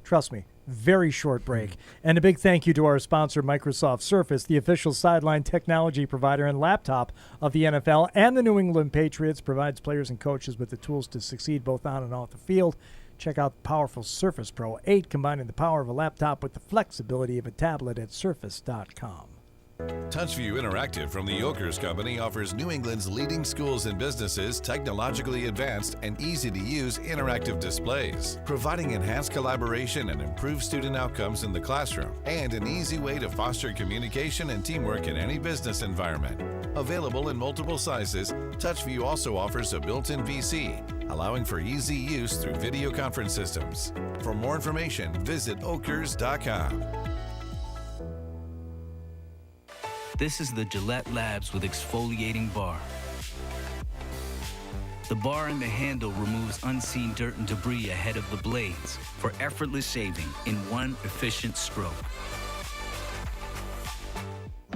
trust me, very short break. And a big thank you to our sponsor, Microsoft Surface, the official sideline technology provider and laptop of the NFL and the New England Patriots, provides players and coaches with the tools to succeed both on and off the field. Check out the powerful Surface Pro 8, combining the power of a laptop with the flexibility of a tablet at surface.com. TouchView Interactive from the Yokers Company offers New England's leading schools and businesses technologically advanced and easy-to-use interactive displays, providing enhanced collaboration and improved student outcomes in the classroom, and an easy way to foster communication and teamwork in any business environment. Available in multiple sizes, TouchView also offers a built-in VC, allowing for easy use through video conference systems. For more information, visit okers.com. This is the Gillette Labs with exfoliating bar. The bar and the handle removes unseen dirt and debris ahead of the blades for effortless shaving in one efficient stroke.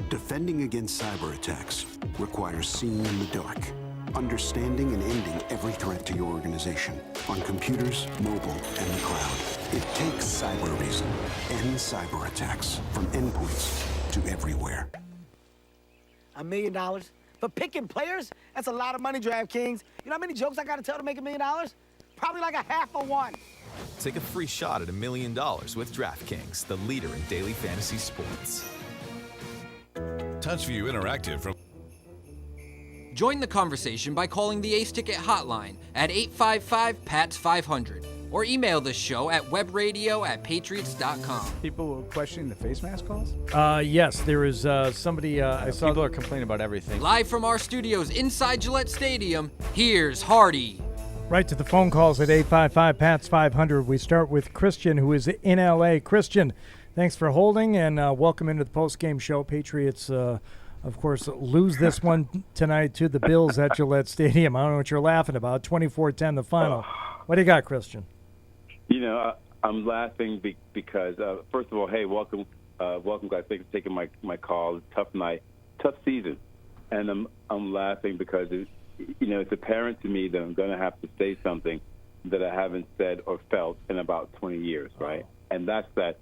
Defending against cyber attacks requires seeing in the dark, understanding and ending every threat to your organization on computers, mobile, and the cloud. It takes Cyber Reason. End cyber attacks from endpoints to everywhere. $1 million for picking players? That's a lot of money, DraftKings. You know how many jokes I got to tell to make $1 million? Probably like a half of one. Take a free shot at $1 million with DraftKings, the leader in daily fantasy sports. TouchView Interactive from... Join the conversation by calling the Ace Ticket hotline at 855-PATS-500 or email the show at webradio@patriots.com. People were questioning the face mask calls? Yes, there is somebody I saw. People are complaining about everything. Live from our studios inside Gillette Stadium, here's Hardy. Right to the phone calls at 855-PATS-500. We start with Christian, who is in L.A. Christian, thanks for holding, and welcome into the post-game show. Patriots, of course, lose this one tonight to the Bills at Gillette Stadium. I don't know what you're laughing about. 24-10 the final. What do you got, Christian? You know, I'm laughing because, first of all, hey, welcome, guys. Thanks for taking my call. Tough night, tough season. And I'm laughing because, it's apparent to me that I'm going to have to say something that I haven't said or felt in about 20 years, right? And that's that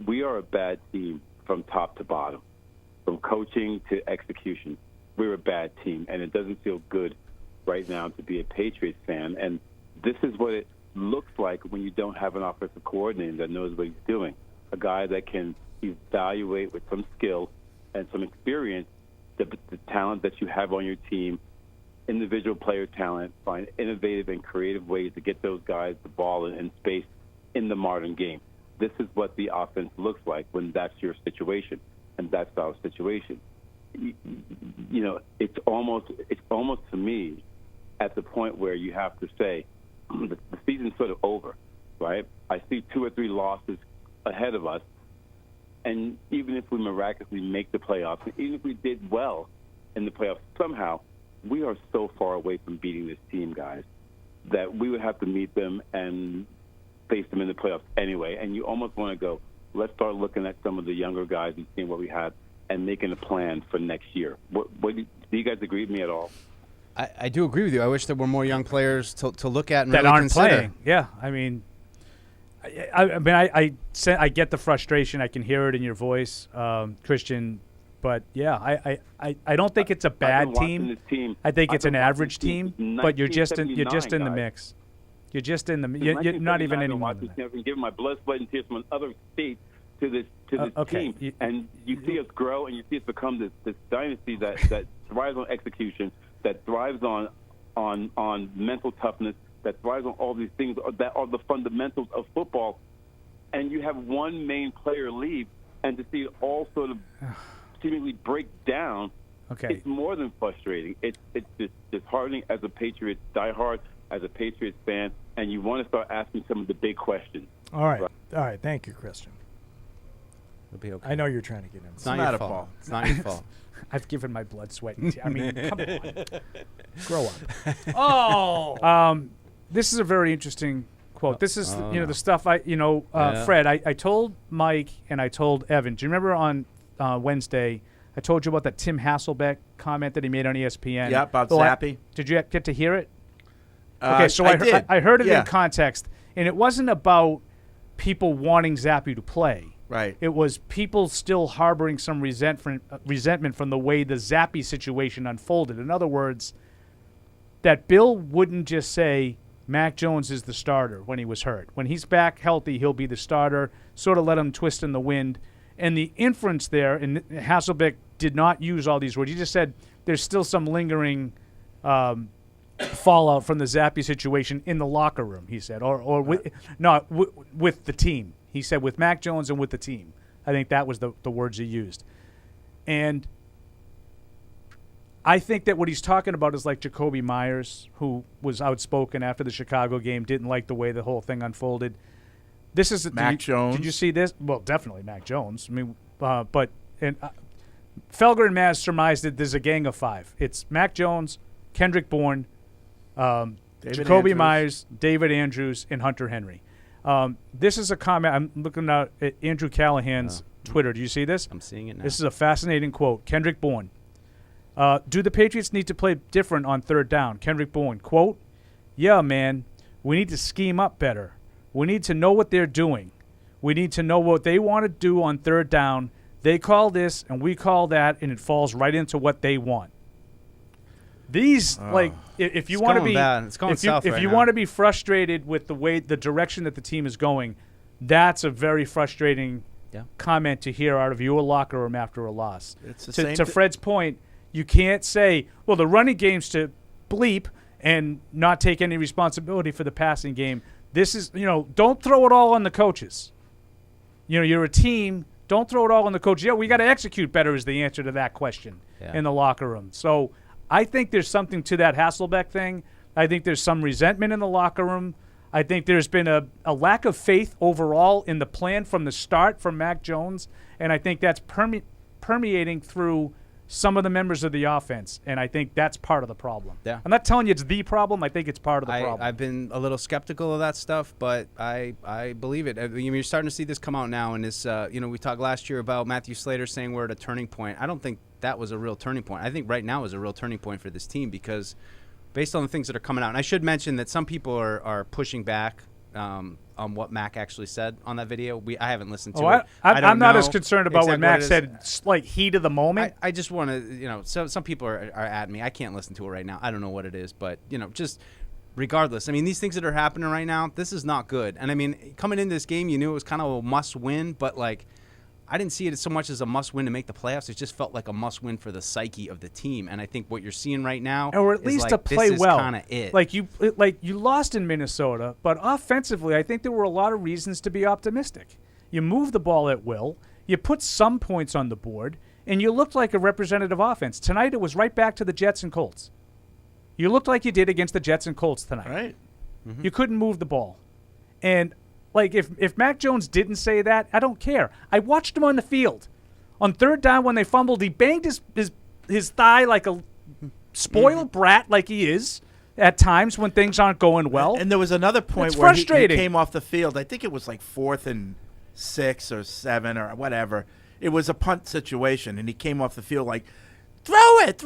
we are a bad team from top to bottom, from coaching to execution. We're a bad team, and it doesn't feel good right now to be a Patriots fan. And this is what it looks like when you don't have an offensive coordinator that knows what he's doing, a guy that can evaluate with some skill and some experience the talent that you have on your team, individual player talent, find innovative and creative ways to get those guys the ball in space in the modern game. This is what the offense looks like when that's your situation, and that's our situation. It's almost to me at the point where you have to say the season's sort of over, right? I see 2 or 3 losses ahead of us, and even if we miraculously make the playoffs, and even if we did well in the playoffs somehow, we are so far away from beating this team, guys, that we would have to meet them and face them in the playoffs anyway. And you almost want to go, let's start looking at some of the younger guys and seeing what we have and making a plan for next year. Do you guys agree with me at all? I do agree with you. I wish there were more young players to look at and that really aren't consider. playing. Yeah, I mean, I get the frustration. I can hear it in your voice, Christian. But yeah, I don't think it's a bad team. I think it's an average team, but you're just in the mix. You're just in the you're not even any more than that. I've been giving my blood, sweat, and tears from other states to this team, and you see us grow, and you see us become this dynasty that thrives on execution, that thrives on mental toughness, that thrives on all these things that are the fundamentals of football. And you have one main player leave, and to see it all sort of seemingly break down, it's more than frustrating. It's just disheartening as a Patriots diehard, as a Patriots fan, and you want to start asking some of the big questions. All right. Thank you, Christian. It'll be okay. I know you're trying to get in. It's not your fault. It's not your fault. I've given my blood, sweat, and tears. I mean, come on. Grow up. This is a very interesting quote. This is the stuff Fred, I told Mike and I told Evan. Do you remember on Wednesday I told you about that Tim Hasselbeck comment that he made on ESPN? Yeah, about Zappy. Did you get to hear it? Okay, so I heard it in context, and it wasn't about people wanting Zappy to play. Right. It was people still harboring some resentment from the way the Zappy situation unfolded. In other words, that Bill wouldn't just say Mac Jones is the starter when he was hurt. When he's back healthy, he'll be the starter, sort of let him twist in the wind. And the inference there, and Hasselbeck did not use all these words. He just said there's still some lingering fallout from the Zappy situation in the locker room, he said, or with the team. He said with Mac Jones and with the team. I think that was the words he used. And I think that what he's talking about is like Jacoby Myers, who was outspoken after the Chicago game, didn't like the way the whole thing unfolded. This is Mac Jones. Did you see this? Well, definitely Mac Jones. I mean, Felger and Maz surmised that there's a gang of five. It's Mac Jones, Kendrick Bourne, Jacoby Myers, David Andrews, and Hunter Henry. This is a comment. I'm looking at Andrew Callahan's Twitter. Do you see this? I'm seeing it now. This is a fascinating quote. Kendrick Bourne. Do the Patriots need to play different on third down? Kendrick Bourne, quote, "Yeah, man, we need to scheme up better. We need to know what they're doing. We need to know what they want to do on third down. They call this and we call that, and it falls right into what they want." These, if you want to be, if you want to be frustrated with the direction that the team is going, that's a very frustrating comment to hear out of your locker room after a loss. It's the to Fred's point, you can't say, well, the running game's to bleep and not take any responsibility for the passing game. This is, don't throw it all on the coaches. You're a team. Don't throw it all on the coaches. Yeah, we got to execute better is the answer to that question in the locker room. So I think there's something to that Hasselbeck thing. I think there's some resentment in the locker room. I think there's been a lack of faith overall in the plan from the start from Mac Jones, and I think that's permeating through some of the members of the offense, and I think that's part of the problem. Yeah. I'm not telling you it's the problem. I think it's part of the problem. I've been a little skeptical of that stuff, but I believe it. I mean, you're starting to see this come out now, and this, we talked last year about Matthew Slater saying we're at a turning point. I don't think that was a real turning point. I think right now is a real turning point for this team because based on the things that are coming out, and I should mention that some people are pushing back on what Mac actually said on that video. I haven't listened to it. I'm not as concerned about what Mac said. It's like heat of the moment. I just want to, some people are at me. I can't listen to it right now. I don't know what it is, but just regardless. I mean, these things that are happening right now, this is not good. And I mean, coming into this game, you knew it was kind of a must-win, but I didn't see it so much as a must-win to make the playoffs. It just felt like a must-win for the psyche of the team. And I think what you're seeing right now, or at least to play well, kind of it. You lost in Minnesota, but offensively, I think there were a lot of reasons to be optimistic. You moved the ball at will. You put some points on the board, and you looked like a representative offense. Tonight, it was right back to the Jets and Colts. You looked like you did against the Jets and Colts tonight. Right. Mm-hmm. You couldn't move the ball, and if Mac Jones didn't say that, I don't care. I watched him on the field. On third down when they fumbled, he banged his thigh like a spoiled brat like he is at times when things aren't going well. And there was another point it's where he frustrating. came off the field. I think it was like 4th and 6 or 7 or whatever. It was a punt situation, and he came off the field like, throw it.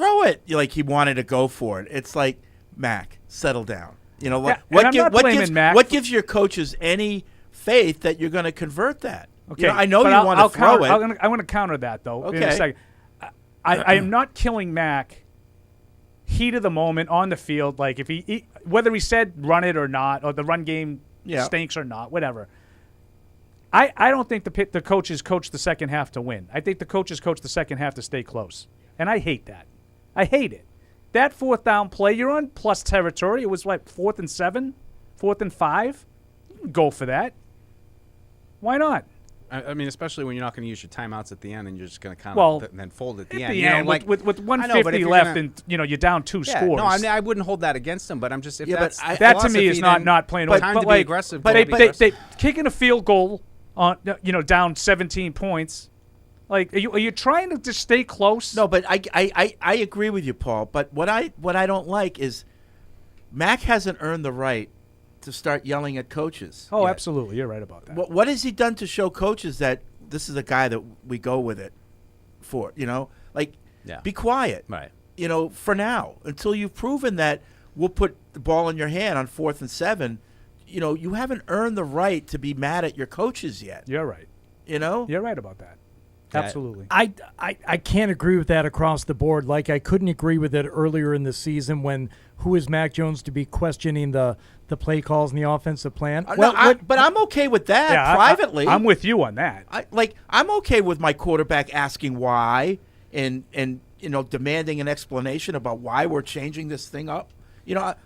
Like he wanted to go for it. It's like, Mac, settle down. What gives your coaches any faith that you're going to convert that? Okay, I know you want to throw it. I'm going to counter that, though, in a second. I am not killing Mac. Heat of the moment on the field, like if he whether he said run it or not, or the run game stinks or not, whatever. I don't think the coaches coach the second half to win. I think the coaches coach the second half to stay close, and I hate that. I hate it. That fourth down play, you're on plus territory. It was like 4th and 7, 4th and 5. Go for that. Why not? I mean, especially when you're not going to use your timeouts at the end, and you're just going to kind Well, of then fold at the At end. the You know, end, like with 150 left, and you're down 2 yeah, scores. No, I mean I wouldn't hold that against them, but I'm just if Yeah, that's but that to me is not playing. But time to be aggressive. They kicking a field goal on down 17 points. Like, are you trying to just stay close? No, but I agree with you, Paul. But what I don't like is Mac hasn't earned the right to start yelling at coaches. Oh, yet. absolutely, you're right about that. What has he done to show coaches that this is a guy that we go with it for? Be quiet. Right. For now, until you've proven that we'll put the ball in your hand on 4th and 7. You haven't earned the right to be mad at your coaches yet. You're right. You're right about that. Absolutely. I can't agree with that across the board. Like, I couldn't agree with it earlier in the season when who is Mac Jones to be questioning the play calls and the offensive plan. But I'm okay with that privately. I'm with you on that. I'm okay with my quarterback asking why and demanding an explanation about why we're changing this thing up.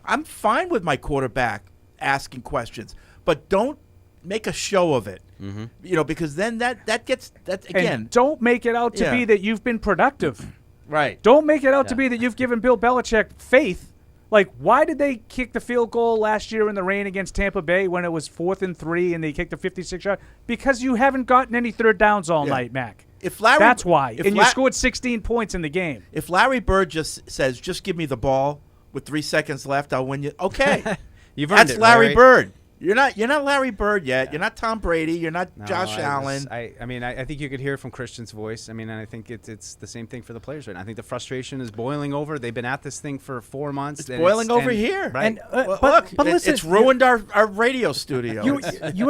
I'm fine with my quarterback asking questions, but don't make a show of it. Mm-hmm. Because then that gets again. And don't make it out to be that you've been productive. Right. Don't make it out to be that you've given Bill Belichick faith. Like, why did they kick the field goal last year in the rain against Tampa Bay when it was 4th and 3 and they kicked the 56-yard? Because you haven't gotten any third downs all night, Mac. That's why. And you scored 16 points in the game. If Larry Bird just says, "Just give me the ball with 3 seconds left, I'll win you." Okay, that's Larry Bird. You're not Larry Bird yet. You're not Tom Brady. You're not Josh Allen. I think you could hear from Christian's voice. I mean, and I think it's the same thing for the players right now. I think the frustration is boiling over. They've been at this thing for 4 months. It's boiling over here. Right. But listen, it's ruined our radio studio. You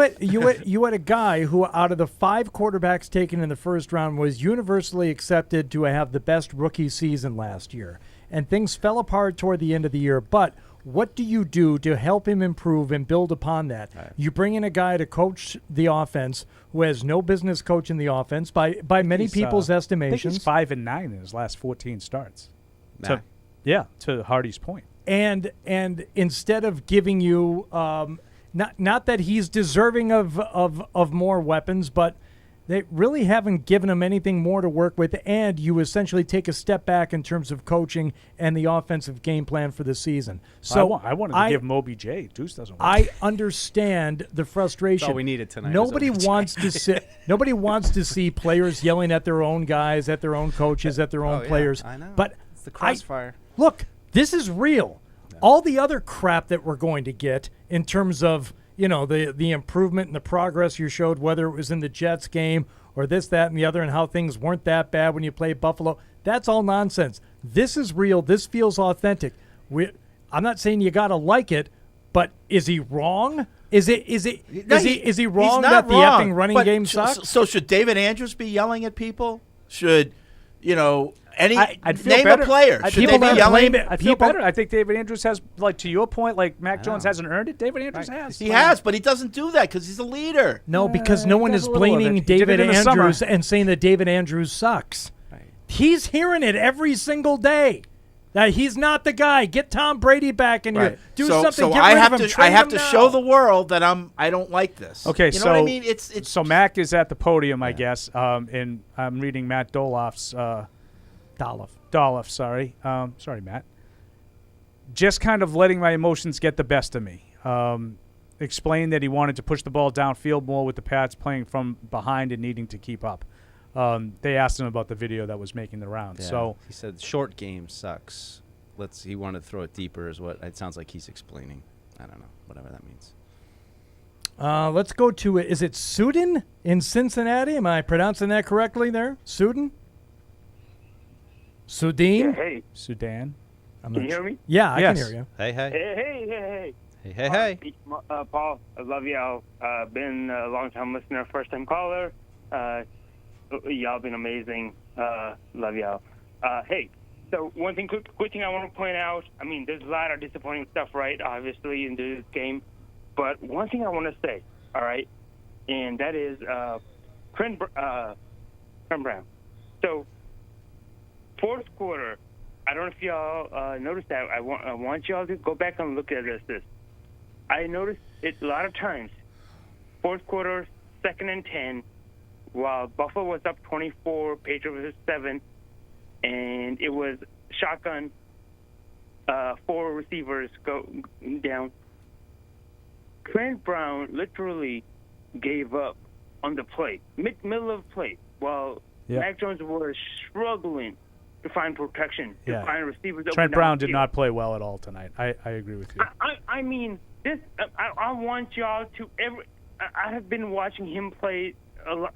had a guy who, out of the 5 quarterbacks taken in the first round, was universally accepted to have the best rookie season last year. And things fell apart toward the end of the year. But what do you do to help him improve and build upon that? Right. You bring in a guy to coach the offense who has no business coaching the offense by many people's estimations. I think he's 5-9 in his last 14 starts. To Hardy's point. And instead of giving you not that he's deserving of more weapons, but they really haven't given him anything more to work with, and you essentially take a step back in terms of coaching and the offensive game plan for the season. So I wanted to give him OBJ. Deuce doesn't work. I understand the frustration. That's all we needed tonight. Nobody wants to see players yelling at their own guys, at their own coaches, at their own players. I know. But it's the crossfire. Look, this is real. Yeah. All the other crap that we're going to get in terms of the improvement and the progress you showed, whether it was in the Jets game or this, that, and the other, and how things weren't that bad when you played Buffalo, that's all nonsense. This is real. This feels authentic. I'm not saying you got to like it, but is he wrong? Is he wrong that the effing running game sucks? So should David Andrews be yelling at people? Should I'd feel name better. a player? Should they be yelling? I'd feel better. I think David Andrews has, like, to your point, like Mac Jones hasn't earned it. David Andrews has. He has, but he doesn't do that because he's a leader. No, because no one is blaming David Andrews and saying that David Andrews sucks. Right. He's hearing it every single day. That he's not the guy. Get Tom Brady back and do something. So Get I rid have of him. to. I have to show the world that I don't like this. Okay, you know what I mean? It's so Mac is at the podium, I guess, and I'm reading Matt Doloff's. Dolph, sorry. Sorry, Matt. Just kind of letting my emotions get the best of me. Explained that he wanted to push the ball downfield more with the Pats playing from behind and needing to keep up. They asked him about the video that was making the rounds. Yeah. So he said short game sucks. He wanted to throw it deeper is what it sounds like he's explaining. I don't know, whatever that means. Let's go to is it Sudin in Cincinnati? Am I pronouncing that correctly there? Sudin? Sudin? Yeah, hey. Sudan. Can you hear me? Yeah, I can hear you. Hey. Hey. Paul, I love y'all. Been a long-time listener, first-time caller. Y'all been amazing. Love y'all. Hey, so one thing, quick thing I want to point out. I mean, there's a lot of disappointing stuff, right? Obviously, in this game. But one thing I want to say, all right, and that is Trent Brown. So, fourth quarter, I don't know if y'all noticed that. I want y'all to go back and look at this. I noticed it a lot of times. Fourth quarter, 2nd and 10, while Buffalo was up 24, Patriots was 7, and it was shotgun, 4 receivers go down. Trent Brown literally gave up on the play, middle of the play, while Mac Jones was struggling to find protection, to find receivers. Trent Brown did not play well at all tonight. I agree with you. I mean, this. I want y'all to. I have been watching him play a lot,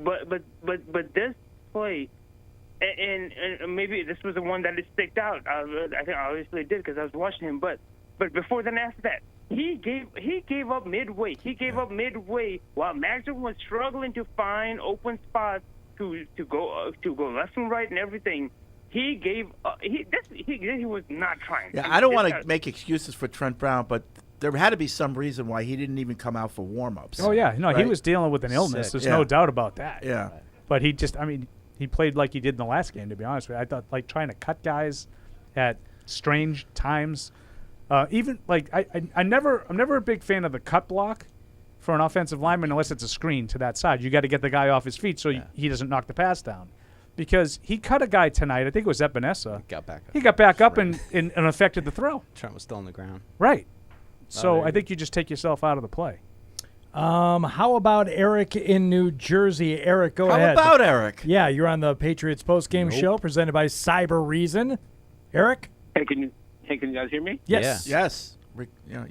but this play, and maybe this was the one that it sticked out. I think obviously it did because I was watching him. But before then, after that, he gave up midway. He gave up midway while Mac Jones was struggling to find open spots to go left and right and everything. He gave he was not trying. Yeah, I don't want to make excuses for Trent Brown, but there had to be some reason why he didn't even come out for warm-ups. Oh yeah, no, right? He was dealing with an illness. There's no doubt about that. Yeah, but he just, I mean, he played like he did in the last game. To be honest with you, I thought like trying to cut guys at strange times. Even like I'm never a big fan of the cut block for an offensive lineman unless it's a screen to that side. You got to get the guy off his feet so he doesn't knock the pass down. Because he cut a guy tonight. I think it was Epinesa. He got back up and affected the throw. Trent was still on the ground. Right. So I think you just take yourself out of the play. How about Eric in New Jersey? Eric, go ahead. How about Eric? Yeah, you're on the Patriots Postgame show presented by Cyber Reason. Eric? Hey, can you guys hear me? Yes. Yeah. Yes.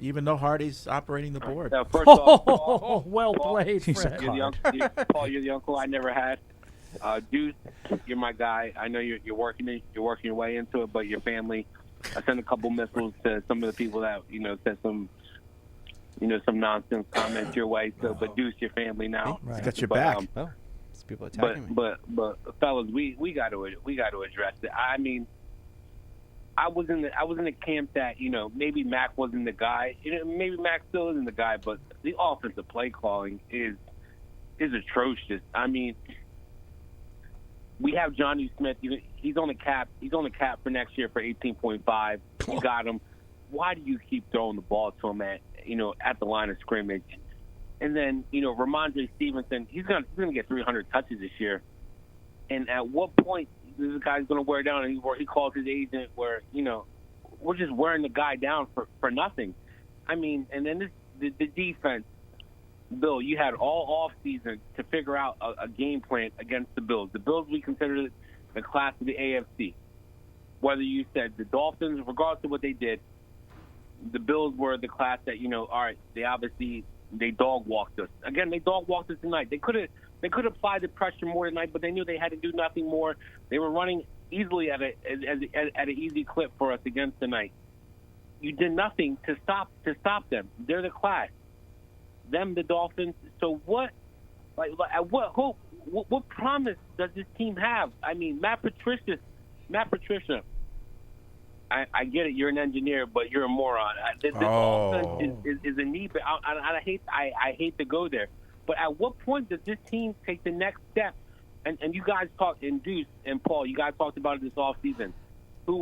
Even though Hardy's operating the board. First off, Paul, well played, Fred. Paul, you're the uncle I never had. Deuce, you're my guy. I know you're working your way into it, but your family. I sent a couple missiles to some of the people that said some nonsense comments your way. So, but Deuce, your family now. Right. Got your back. It's people attacking me. But fellas, we got to address it. I mean, I was in the camp that maybe Mac wasn't the guy. Maybe Mac still isn't the guy, but the offensive play calling is atrocious. I mean, we have Johnny Smith. He's on the cap. He's on the cap for next year for 18.5. You got him. Why do you keep throwing the ball to him at the line of scrimmage? And then Ramondre Stevenson. He's gonna get 300 touches this year. And at what point this guy's gonna wear down? And he calls his agent where we're just wearing the guy down for nothing. I mean, and then the defense. Bill, you had all off season to figure out a game plan against the Bills. The Bills, we consider the class of the AFC. Whether you said the Dolphins, regardless of what they did, the Bills were the class that all right. They dog walked us again. They dog walked us tonight. They could apply the pressure more tonight, but they knew they had to do nothing more. They were running easily at an easy clip for us again tonight. You did nothing to stop them. They're the class. Them, the Dolphins. So what promise does this team have? I mean, Matt Patricia. I get it. You're an engineer, but you're a moron. This offense is a need. I hate to go there, but at what point does this team take the next step? And you guys talked, and Deuce and Paul, you guys talked about it this offseason. Who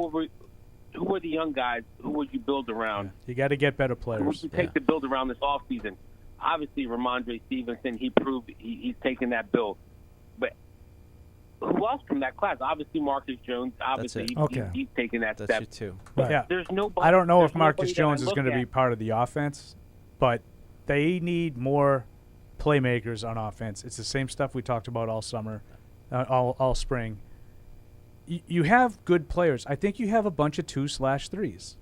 were the young guys? Who would you build around? You got to get better players. Who would you take to build around this offseason? Obviously, Ramondre Stevenson, he proved he's taking that bill. But who else from that class? Obviously, Marcus Jones. Obviously, he's taking that step. That's you too. But yeah. There's nobody. I don't know if Marcus Jones is going to be part of the offense, but they need more playmakers on offense. It's the same stuff we talked about all summer, all spring. You have good players. I think you have a bunch of 2/3s.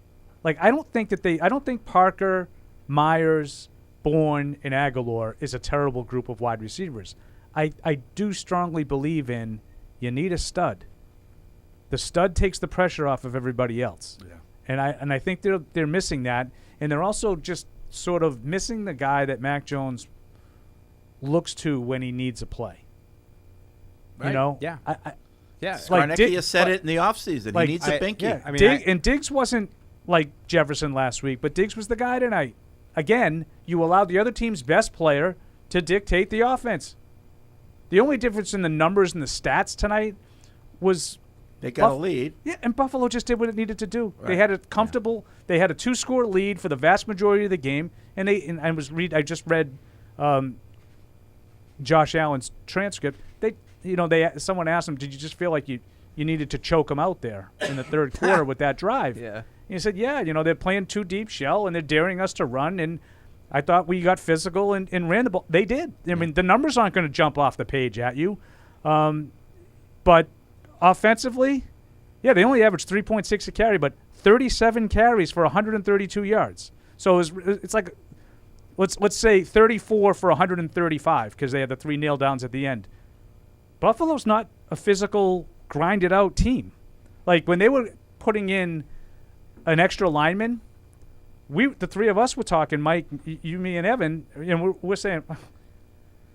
Like I don't think Parker, Myers, Bourne, and Aguilar is a terrible group of wide receivers. I do strongly believe in you need a stud. The stud takes the pressure off of everybody else. Yeah. And I think they're missing that, and they're also just sort of missing the guy that Mac Jones looks to when he needs a play. Right. You know? Yeah. Yeah, Skarnecki has said it in the offseason. He needs a binky. Yeah, I mean, and Diggs wasn't like Jefferson last week, but Diggs was the guy tonight. Again, you allowed the other team's best player to dictate the offense. The only difference in the numbers and the stats tonight was they got a lead. Yeah, and Buffalo just did what it needed to do. Right. They had a comfortable. They had a 2-score lead for the vast majority of the game, and I just read Josh Allen's transcript. Someone asked him, "Did you just feel like you needed to choke him out there in the third quarter with that drive?" Yeah. And he said, "Yeah, they're playing too deep shell and they're daring us to run, and I thought we got physical and ran the ball. They did. I mean, the numbers aren't going to jump off the page at you, but offensively, yeah, they only averaged 3.6 a carry, but 37 carries for 132 yards. So it's like, let's say 34 for 135 because they had the 3 nail downs at the end. Buffalo's not a physical, grinded out team. Like when they were putting in an extra lineman, the three of us were talking, Mike, you, me, and Evan, we're saying,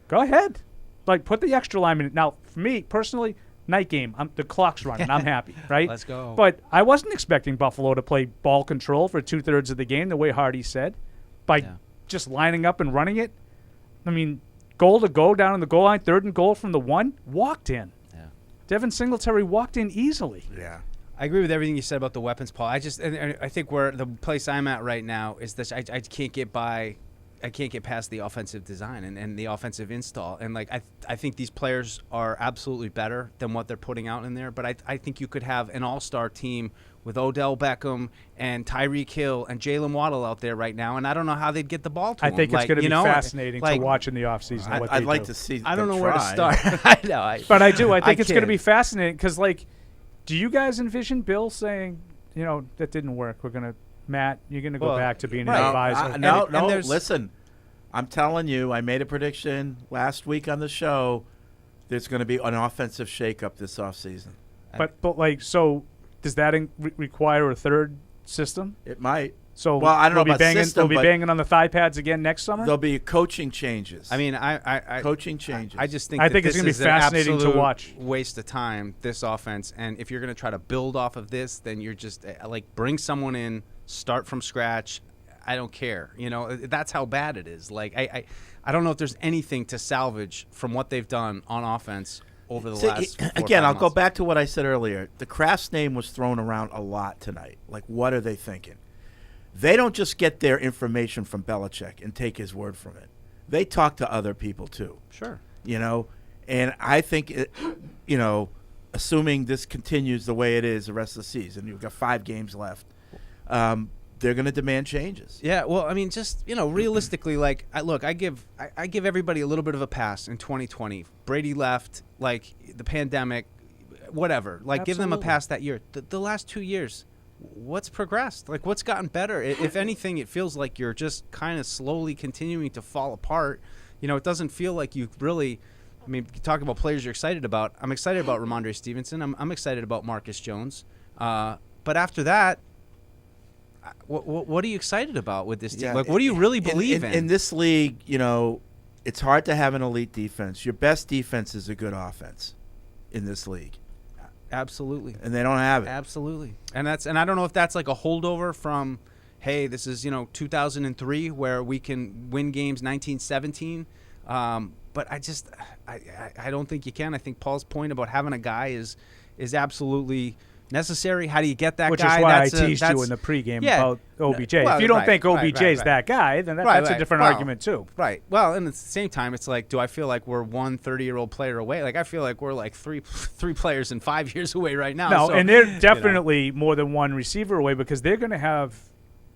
go ahead. Like, put the extra lineman in. Now, for me, personally, night game, the clock's running. I'm happy, right? Let's go. But I wasn't expecting Buffalo to play ball control for 2/3 of the game, the way Hardy said, by just lining up and running it. I mean, goal to go down in the goal line, 3rd and goal from the 1, walked in. Yeah. Devin Singletary walked in easily. Yeah. I agree with everything you said about the weapons, Paul. And I think where the place I'm at right now is that I can't get by. I can't get past the offensive design and the offensive install. And like I think these players are absolutely better than what they're putting out in there. But I think you could have an all-star team with Odell Beckham and Tyreek Hill and Jalen Waddle out there right now, and I don't know how they'd get the ball to I them. think it's going to be fascinating to watch in the offseason. I'd like to see. I don't know them where to try. start. I know, but I do. I think it's going to can't. be fascinating because, like, do you guys envision Bill saying, that didn't work? You're going to go back to being an advisor. No. Listen, I'm telling you, I made a prediction last week on the show. There's going to be an offensive shakeup this offseason. But so does that require a third system? It might. So well, I don't know about system, we'll be banging on the thigh pads again next summer. There'll be coaching changes. I mean, I coaching changes. I just think it's going to be fascinating to watch. Waste of time, this offense, and if you're going to try to build off of this, then you're just bring someone in, start from scratch. I don't care. That's how bad it is. Like I don't know if there's anything to salvage from what they've done on offense over the last 4 again, I'll months. go back to what I said earlier. The Kraft's name was thrown around a lot tonight. Like, what are they thinking? They don't just get their information from Belichick and take his word from it. They talk to other people too. Sure. And I think, assuming this continues the way it is the rest of the season, you've got 5 games left, they're going to demand changes. Yeah, well, I mean, just realistically, like, I give everybody a little bit of a pass in 2020. Brady left, like the pandemic, whatever. Like, give them a pass that year. The last 2 years, what's progressed? Like, what's gotten better? If anything, it feels like you're just kind of slowly continuing to fall apart. It doesn't feel like you've really. I mean, talk about players you're excited about. I'm excited about Ramondre Stevenson. I'm excited about Marcus Jones. But after that. What are you excited about with this team? Yeah, like, what do you really believe in? In this league, it's hard to have an elite defense. Your best defense is a good offense in this league. Absolutely. And they don't have it. Absolutely. And I don't know if that's like a holdover from, hey, this is, 2003 where we can win games 19-17. But I don't think you can. I think Paul's point about having a guy is absolutely necessary. How do you get that guy? Which is why I teased you in the pregame about OBJ. Well, if you don't think OBJ is that guy, then that's a different argument too. Right. Well, and at the same time, it's like, do I feel like we're one 30-year-old player away? Like, I feel like we're like three players and 5 years away right now. No, so, and they're definitely more than one receiver away because they're going to have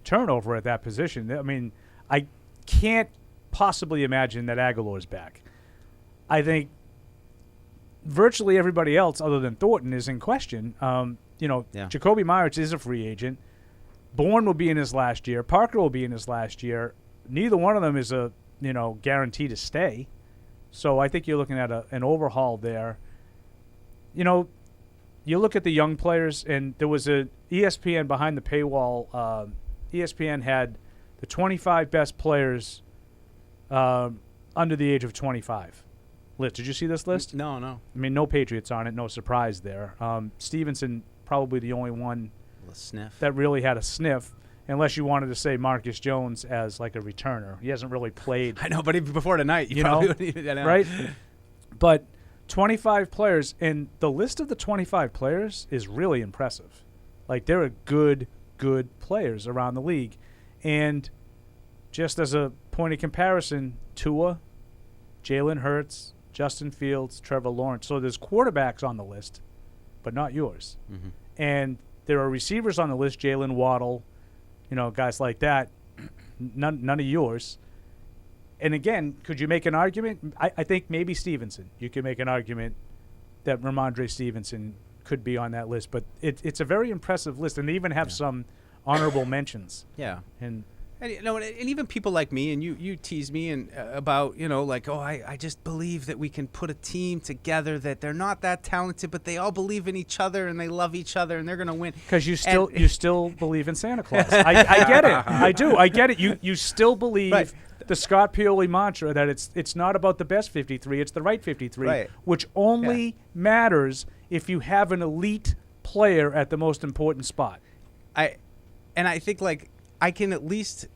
turnover at that position. I mean, I can't possibly imagine that Aguilar's back. I think virtually everybody else other than Thornton is in question. Jacoby Myers is a free agent. Bourne will be in his last year. Parker will be in his last year. Neither one of them is a guarantee to stay. So I think you're looking at an overhaul there. You look at the young players, and there was a ESPN behind the paywall. ESPN had the 25 best players under the age of 25. list. Did you see this list? No, no. I mean, no Patriots on it. No surprise there. Stevenson, probably the only one that really had a sniff, unless you wanted to say Marcus Jones as like a returner. He hasn't really played. I know, but even before tonight, you know, wouldn't even, right? But 25 players, and the list of the 25 players is really impressive. Like, there are good players around the league. And just as a point of comparison, Tua, Jalen Hurts, Justin Fields, Trevor Lawrence. So there's quarterbacks on the list, but not yours. Mm-hmm. And there are receivers on the list, Jalen Waddle, guys like that, none of yours. And again, could you make an argument? I think maybe Stevenson. You could make an argument that Ramondre Stevenson could be on that list. But it's a very impressive list, and they even have some honorable mentions. Yeah. And even people like me, and you tease me about, like, I just believe that we can put a team together that they're not that talented, but they all believe in each other and they love each other and they're going to win. Because you still believe in Santa Claus. I get it. I do. I get it. You still believe the Scott Pioli mantra that it's not about the best 53, it's the right 53, which only matters if you have an elite player at the most important spot. I think, like, I can at least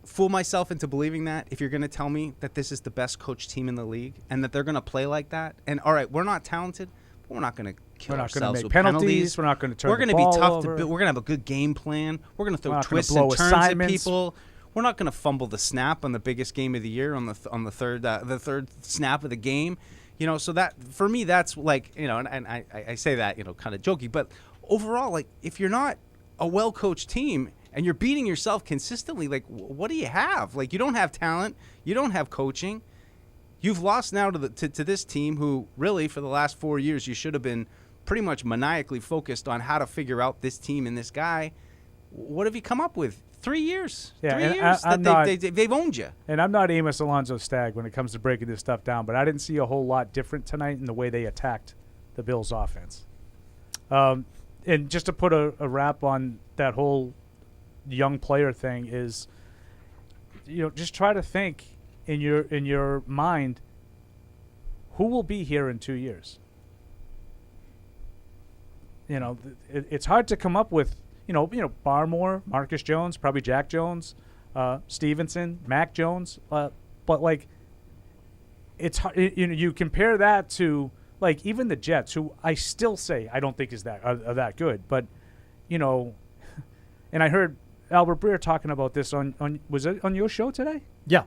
fool myself into believing that if you're going to tell me that this is the best coach team in the league and that they're going to play like that. And, all right, we're not talented, but we're not going to kill ourselves with penalties. We're not going to turn We're going to be tough to build. We're going to have a good game plan. We're going to throw twists and turns at people. We're not going to fumble the snap on the biggest game of the year on the third snap of the game. So that, for me, that's like, and I say that, kind of jokey, but overall, like, if you're not a well-coached team and you're beating yourself consistently, like, what do you have? Like, you don't have talent. You don't have coaching. You've lost now to this team who really, for the last 4 years, you should have been pretty much maniacally focused on how to figure out this team and this guy. What have you come up with? 3 years. Yeah, 3 years that they've owned you. And I'm not Amos Alonzo Stagg when it comes to breaking this stuff down, but I didn't see a whole lot different tonight in the way they attacked the Bills' offense. And just to put a wrap on that whole young player thing is, just try to think in your mind, who will be here in 2 years? It's hard to come up with, Barmore, Marcus Jones, probably Jack Jones, Stevenson, Mac Jones, but like, it's hard, you compare that to, like, even the Jets, who I still say I don't think are that good, but and I heard Albert Breer talking about this on was it on your show today? Yeah.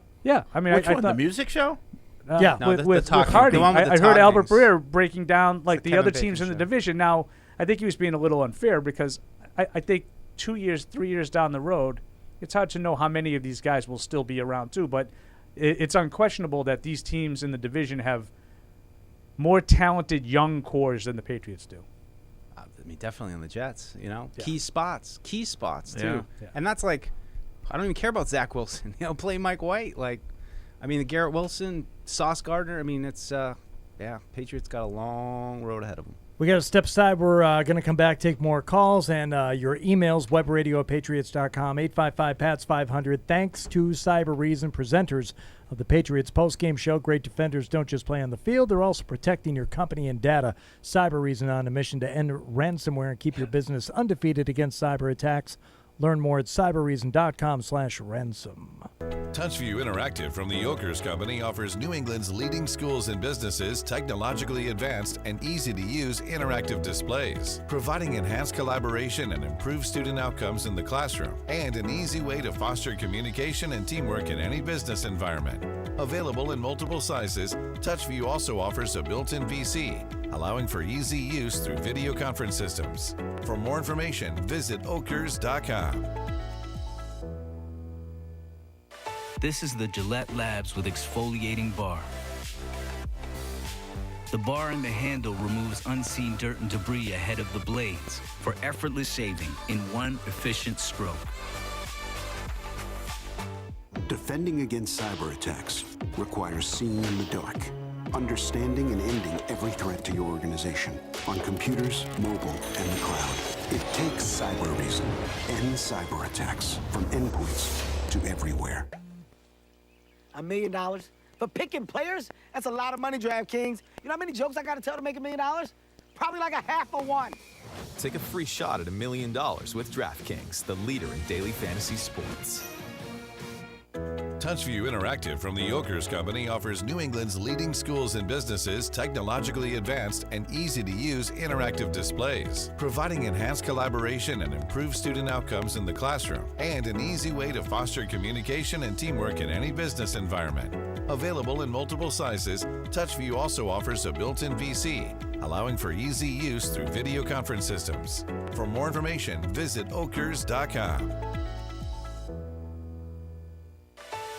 I mean, which I one? thought, the music show? Yeah, with Hardy. I heard Albert Breer breaking down like the other teams in the division. Now, I think he was being a little unfair because I think 2 years, 3 years down the road, it's hard to know how many of these guys will still be around too. But it's unquestionable that these teams in the division have more talented young cores than the Patriots do. I mean, definitely on the Jets, key spots too. Yeah. And that's like, I don't even care about Zach Wilson. Play Mike White. Like, I mean, the Garrett Wilson, Sauce Gardner. I mean, it's Patriots got a long road ahead of them. We got to step aside. We're going to come back, take more calls, and your emails, webradio@patriots.com, 855-PATS-500. Thanks to Cyber Reason, presenters of the Patriots Postgame Show. Great defenders don't just play on the field. They're also protecting your company and data. Cyber Reason on a mission to end ransomware and keep your business undefeated against cyber attacks. Learn more at cyberreason.com/ransom. TouchView Interactive from the Yokers Company offers New England's leading schools and businesses technologically advanced and easy-to-use interactive displays, providing enhanced collaboration and improved student outcomes in the classroom, and an easy way to foster communication and teamwork in any business environment. Available in multiple sizes, TouchView also offers a built-in PC, allowing for easy use through video conference systems. For more information, visit okers.com. This is the Gillette Labs with exfoliating bar. The bar and the handle removes unseen dirt and debris ahead of the blades for effortless shaving in one efficient stroke. Defending against cyber attacks requires seeing in the dark, understanding and ending every threat to your organization on computers, mobile, and the cloud. It takes Cyber Reason. End cyber attacks from endpoints to everywhere. $1 million? But picking players, that's a lot of money, DraftKings. You know how many jokes I got to tell to make $1 million? Probably like a half of one. Take a free shot at $1 million with DraftKings, the leader in daily fantasy sports. TouchView Interactive from the Yokers Company offers New England's leading schools and businesses technologically advanced and easy-to-use interactive displays, providing enhanced collaboration and improved student outcomes in the classroom, and an easy way to foster communication and teamwork in any business environment. Available in multiple sizes, TouchView also offers a built-in VC, allowing for easy use through video conference systems. For more information, visit okers.com.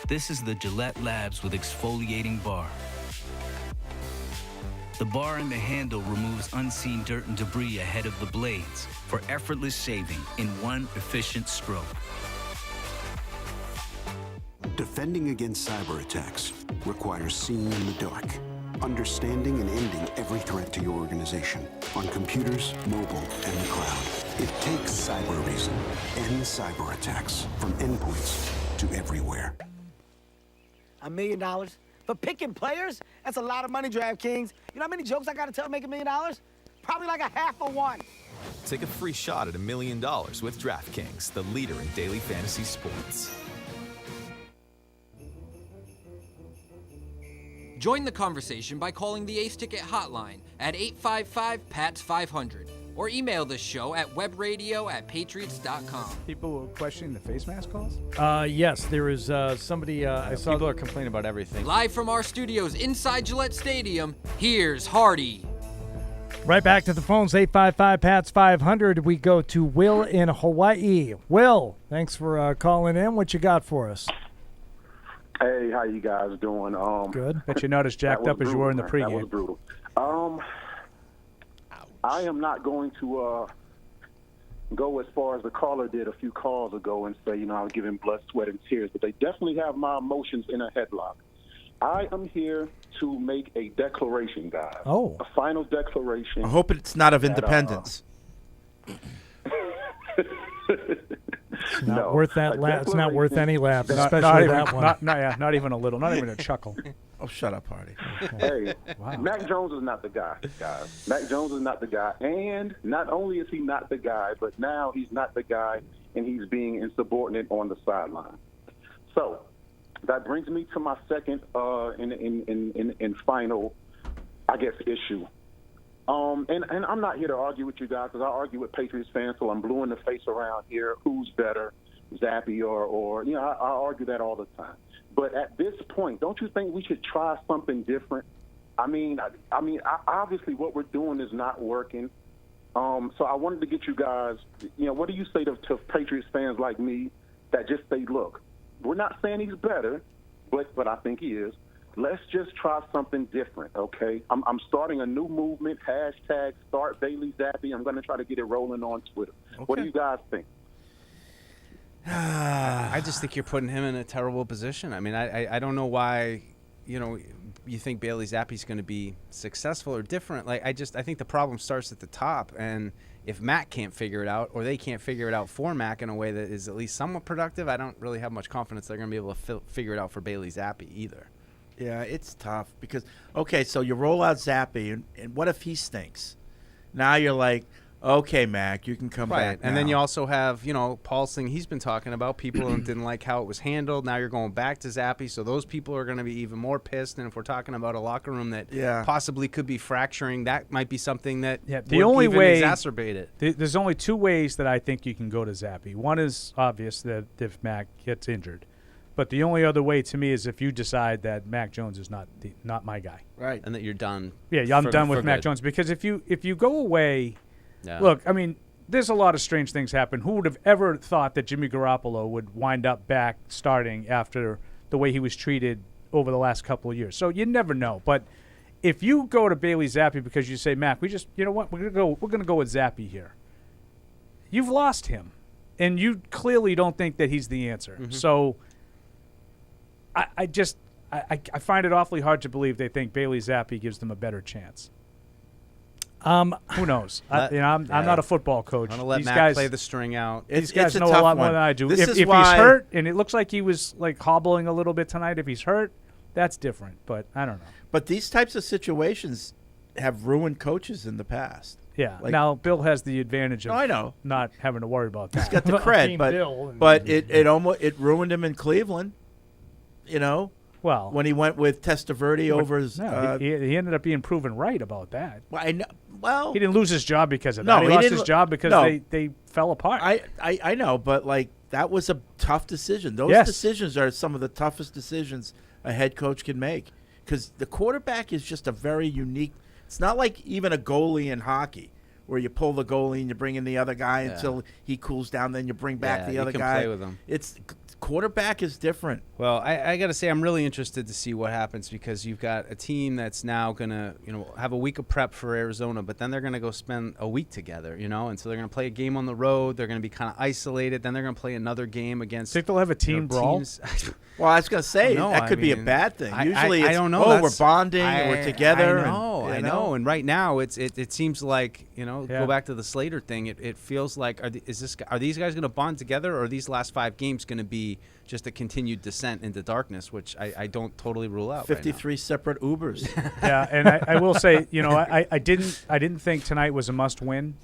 This is the Gillette Labs with exfoliating bar. The bar and the handle removes unseen dirt and debris ahead of the blades for effortless shaving in one efficient stroke. Defending against cyber attacks requires seeing in the dark, understanding and ending every threat to your organization on computers, mobile, and the cloud. It takes Cyber Reason. End cyber attacks from endpoints to everywhere. $1 million? For picking players, that's a lot of money, DraftKings. You know how many jokes I got to tell to make $1 million? Probably like a half of one. Take a free shot at $1 million with DraftKings, the leader in daily fantasy sports. Join the conversation by calling the Ace Ticket hotline at 855-PATS-500 or email the show at webradio@patriots.com. People were questioning the face mask calls? Yes, there is somebody I saw. People are complaining about everything. Live from our studios inside Gillette Stadium, here's Hardy. Right back to the phones, 855-PATS-500. We go to Will in Hawaii. Will, thanks for calling in. What you got for us? Hey, how you guys doing? Good. Bet you're not as jacked up as you were in the pregame. That was brutal. I am not going to go as far as the caller did a few calls ago and say, I was giving blood, sweat, and tears, but they definitely have my emotions in a headlock. I am here to make a declaration, guys. Oh. A final declaration. I hope it's not of independence. It's not worth that laugh. It's not worth any laugh, especially not even, that one. Not even a little. Not even a chuckle. Oh, shut up, Hardy. Hey, Wow. Mac Jones is not the guy, guys. Mac Jones is not the guy. And not only is he not the guy, but now he's not the guy, and he's being insubordinate on the sideline. So that brings me to my second and final, I guess, issue. And I'm not here to argue with you guys because I argue with Patriots fans, so I'm blue in the face around here. Who's better, Zappy or I argue that all the time. But at this point, don't you think we should try something different? I mean, obviously what we're doing is not working. So I wanted to get you guys, what do you say to Patriots fans like me that just say, look, we're not saying he's better, but I think he is. Let's just try something different, okay? I'm starting a new movement, hashtag Start Bailey Zappy. I'm going to try to get it rolling on Twitter. Okay. What do you guys think? I just think you're putting him in a terrible position. I mean, I don't know why, you think Bailey Zappi's going to be successful or different. I think the problem starts at the top, and if Mac can't figure it out or they can't figure it out for Mac in a way that is at least somewhat productive, I don't really have much confidence they're going to be able to figure it out for Bailey Zappi either. Yeah, it's tough because, okay, so you roll out Zappy, and what if he stinks? Now you're like, okay, Mac, you can come back And now. then you also have, Paul's thing he's been talking about. People didn't like how it was handled. Now you're going back to Zappy, so those people are going to be even more pissed. And if we're talking about a locker room that possibly could be fracturing, that might be something that the only way exacerbate it. There's only two ways that I think you can go to Zappy. One is obvious that if Mac gets injured. But the only other way to me is if you decide that Mac Jones is not my guy. Right. And that you're done. Yeah, I'm done with Mac Jones. Because if you go away, look, I mean, there's a lot of strange things happen. Who would have ever thought that Jimmy Garoppolo would wind up back starting after the way he was treated over the last couple of years? So you never know. But if you go to Bailey Zappi because you say, Mac, you know what, we're gonna go with Zappi here. You've lost him, and you clearly don't think that he's the answer. Mm-hmm. So I find it awfully hard to believe they think Bailey Zappi gives them a better chance. Who knows? I'm not a football coach. I'm gonna let these Mac guys play the string out. These guys know a lot more than I do. If he's hurt, and it looks like he was like hobbling a little bit tonight, if he's hurt, That's different, but I don't know. But these types of situations have ruined coaches in the past. Yeah. Like, Now Bill has the advantage of I know. not having to worry about that. he's got the cred, but it ruined him in Cleveland. You know. Well, when he went with Testaverde over his, he ended up being proven right about that. Well, I know. Well, he didn't lose his job because of no, that. He lost his job because they fell apart. I know, but like that was a tough decision. Those decisions are some of the toughest decisions a head coach can make because the quarterback is just a very unique. It's not like even a goalie in hockey where you pull the goalie and you bring in the other guy until he cools down, then you bring back the other guy. Play with him. It's quarterback is different. Well, I got to say I'm really interested to see what happens because you've got a team that's now going to, have a week of prep for Arizona, but then they're going to go spend a week together, and so they're going to play a game on the road. They're going to be kind of isolated. Then they're going to play another game against. Think they'll have a team brawl? Well, I was going to say that could be a bad thing. Usually, I don't know. We're bonding and we're together. I know. And right now, it seems like go back to the Slater thing. It feels like are these guys going to bond together, or are these last 5 games going to be just a continued descent into darkness, which I don't totally rule out. 53 separate Ubers. Yeah, and I will say, I didn't think tonight was a must-win,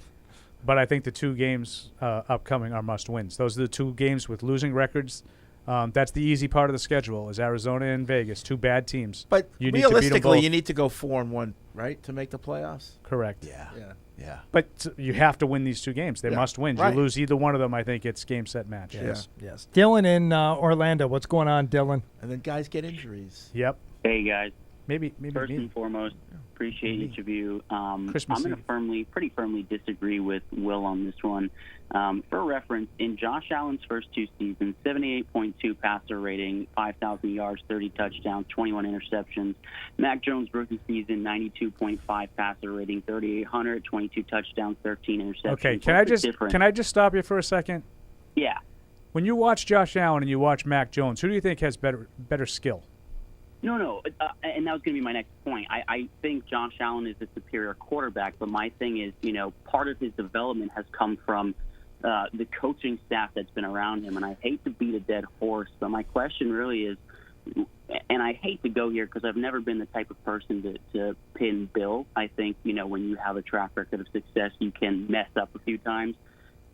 but I think the 2 games upcoming are must-wins. Those are the 2 games with losing records. That's the easy part of the schedule is Arizona and Vegas, 2 bad teams. But you realistically, you need to go 4-1, right, to make the playoffs? Correct. Yeah. But you have to win these 2 games. They must win. Right. You lose either one of them, I think it's game, set, match. Yes. Dylan in Orlando. What's going on, Dylan? And then guys get injuries. Yep. Hey, guys. Maybe First and foremost, appreciate each of you. I'm Christmas going to pretty firmly disagree with Will on this one. For reference, in Josh Allen's first 2 seasons, 78.2 passer rating, 5,000 yards, 30 touchdowns, 21 interceptions. Mac Jones' rookie season, 92.5 passer rating, 3,800, 22 touchdowns, 13 interceptions. Okay, can I just stop you for a second? Yeah. When you watch Josh Allen and you watch Mac Jones, who do you think has better skill? No, and that was going to be my next point. I think Josh Allen is a superior quarterback, but my thing is, part of his development has come from the coaching staff that's been around him, and I hate to beat a dead horse, but my question really is, and I hate to go here because I've never been the type of person to pin Bill. I think, when you have a track record of success, you can mess up a few times.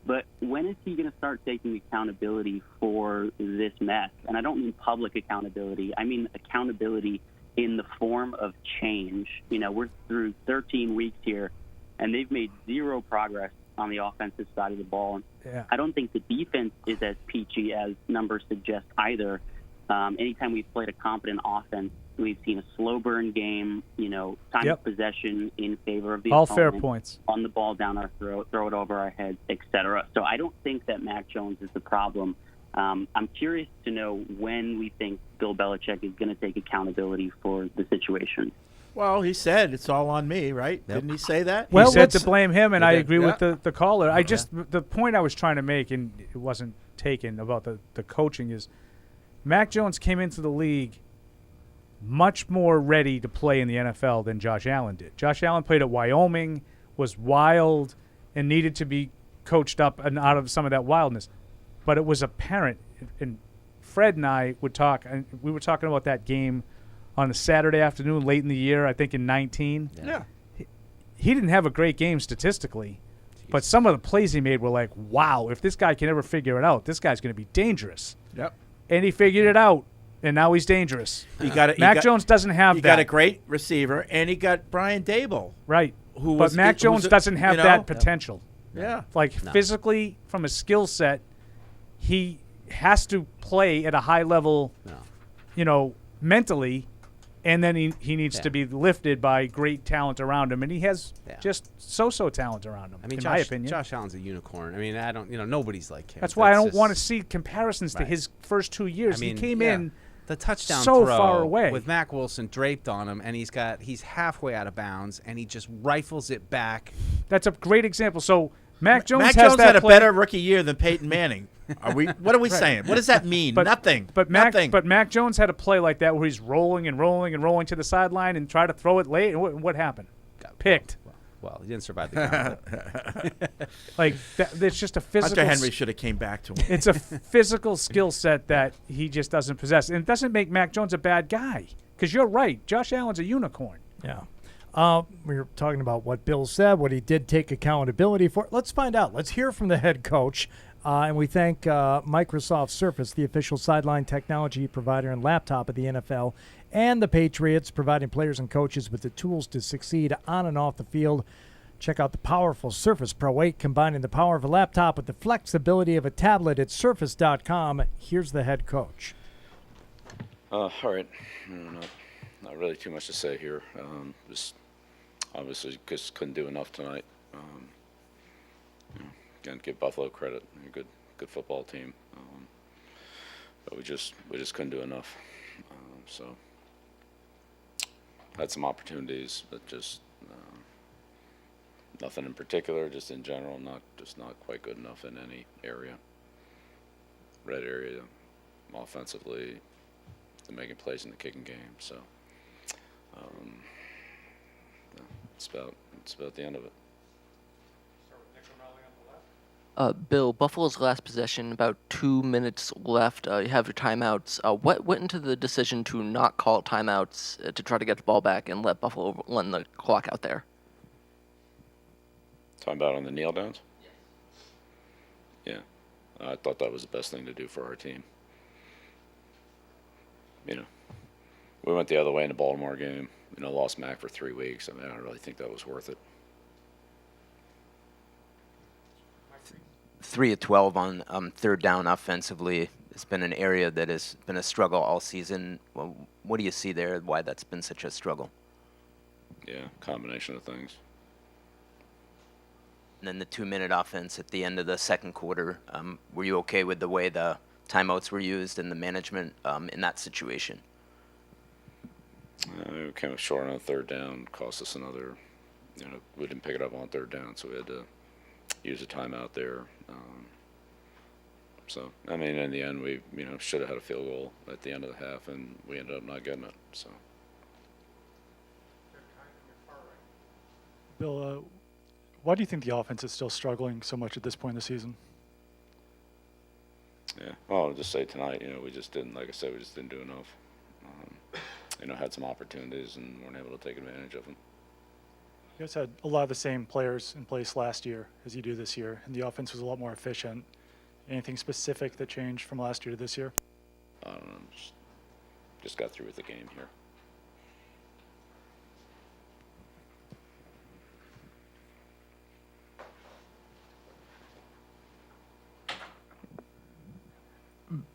But when is he going to start taking accountability for this mess? And I don't mean public accountability. I mean accountability in the form of change. We're through 13 weeks here, and they've made 0 progress on the offensive side of the ball. Yeah. I don't think the defense is as peachy as numbers suggest either. Anytime we've played a competent offense, we've seen a slow burn game, time of possession in favor of the all opponent, fair points. On the ball down our throat, throw it over our heads, etc. So I don't think that Mac Jones is the problem. I'm curious to know when we think Bill Belichick is going to take accountability for the situation. Well, he said it's all on me, right? Yep. Didn't he say that? Well, he said to blame him, and I agree with Yeah. the caller. The point I was trying to make, and it wasn't taken about the coaching, is Mac Jones came into the league much more ready to play in the NFL than Josh Allen did. Josh Allen played at Wyoming, was wild, and needed to be coached up and out of some of that wildness. But it was apparent, and Fred and I would talk, and we were talking about that game on a Saturday afternoon late in the year, I think in 19. Yeah. He didn't have a great game statistically, but some of the plays he made were like, wow, if this guy can ever figure it out, this guy's going to be dangerous. Yep. And he figured it out, and now he's dangerous. Mac Jones doesn't have that. He got a great receiver, and he got Brian Dable. Right. But Mac Jones doesn't have that potential. Yeah. Physically, from a skill set, he has to play at a high level, mentally, and then he needs to be lifted by great talent around him, and he has just so talent around him. In my opinion, Josh Allen's a unicorn. I mean, nobody's like him. That's why I don't want to see comparisons to his first 2 years. He came in the touchdown so throw far away with Mac Wilson draped on him, and he's halfway out of bounds, and he just rifles it back. That's a great example. So Mac Jones had a better rookie year than Peyton Manning. What are we saying? What does that mean? Nothing. But Mac Jones had a play like that where he's rolling and rolling and rolling to the sideline and try to throw it late. And what happened? Got picked. Well, he didn't survive the It's just a physical. Hunter Henry should have came back to him. It's a physical skill set that he just doesn't possess, and it doesn't make Mac Jones a bad guy. Because you're right. Josh Allen's a unicorn. Yeah. We were talking about what Bill said, what he did take accountability for. Let's find out. Let's hear from the head coach. And we thank Microsoft Surface, the official sideline technology provider and laptop of the NFL, and the Patriots, providing players and coaches with the tools to succeed on and off the field. Check out the powerful Surface Pro 8, combining the power of a laptop with the flexibility of a tablet at surface.com. Here's the head coach. All right. Not really too much to say here. Just obviously just couldn't do enough tonight. Again, give Buffalo credit. They're a good football team. But we just couldn't do enough. So had some opportunities, but just nothing in particular, just in general, not quite good enough in any area. Red area, offensively, they're making plays in the kicking game. So it's about the end of it. Bill, Buffalo's last possession, about 2 minutes left. You have your timeouts. What went into the decision to not call timeouts to try to get the ball back and let Buffalo run the clock out there? Talking about on the kneel downs? Yeah. I thought that was the best thing to do for our team. We went the other way in the Baltimore game. Lost Mac for 3 weeks. I don't really think that was worth it. 3 of 12 on third down offensively. It's been an area that has been a struggle all season. Well, what do you see there, why that's been such a struggle? Yeah, combination of things. And then the 2-minute offense at the end of the second quarter. Were you okay with the way the timeouts were used and the management in that situation? We came up short on third down, cost us another. We didn't pick it up on third down, so we had to use a timeout there. In the end, we should have had a field goal at the end of the half, and we ended up not getting it. So. Bill, why do you think the offense is still struggling so much at this point in the season? Yeah, well, I'll just say tonight, we just didn't, like I said, we just didn't do enough. Had some opportunities and weren't able to take advantage of them. You guys had a lot of the same players in place last year as you do this year, and the offense was a lot more efficient. Anything specific that changed from last year to this year? I don't know, just got through with the game here.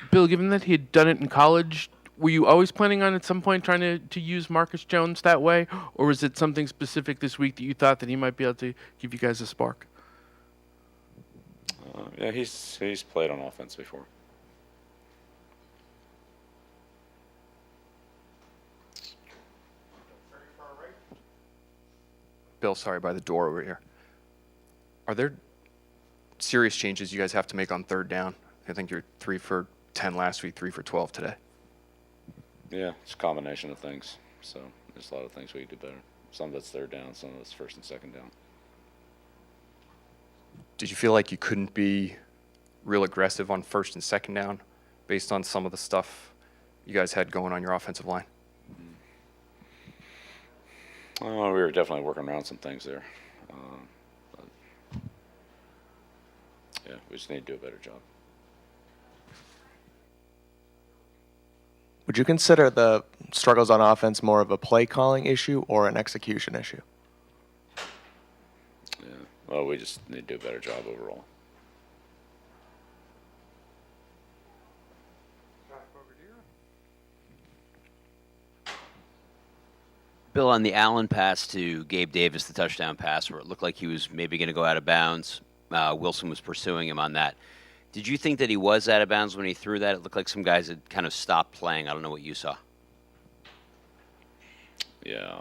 Bill, given that he had done it in college, were you always planning on at some point trying to use Marcus Jones that way, or was it something specific this week that you thought that he might be able to give you guys a spark? Yeah, he's played on offense before. Bill, sorry, by the door over here. Are there serious changes you guys have to make on third down? I think you're 3 for 10 last week, 3 for 12 today. Yeah, it's a combination of things. So there's a lot of things we could do better. Some of it's third down, some of it's first and second down. Did you feel like you couldn't be real aggressive on first and second down based on some of the stuff you guys had going on your offensive line? We were definitely working around some things there. But yeah, we just need to do a better job. Would you consider the struggles on offense more of a play calling issue or an execution issue? Yeah, well, we just need to do a better job overall. Bill, on the Allen pass to Gabe Davis, the touchdown pass, where it looked like he was maybe going to go out of bounds, Wilson was pursuing him on that. Did you think that he was out of bounds when he threw that? It looked like some guys had kind of stopped playing. I don't know what you saw. Yeah,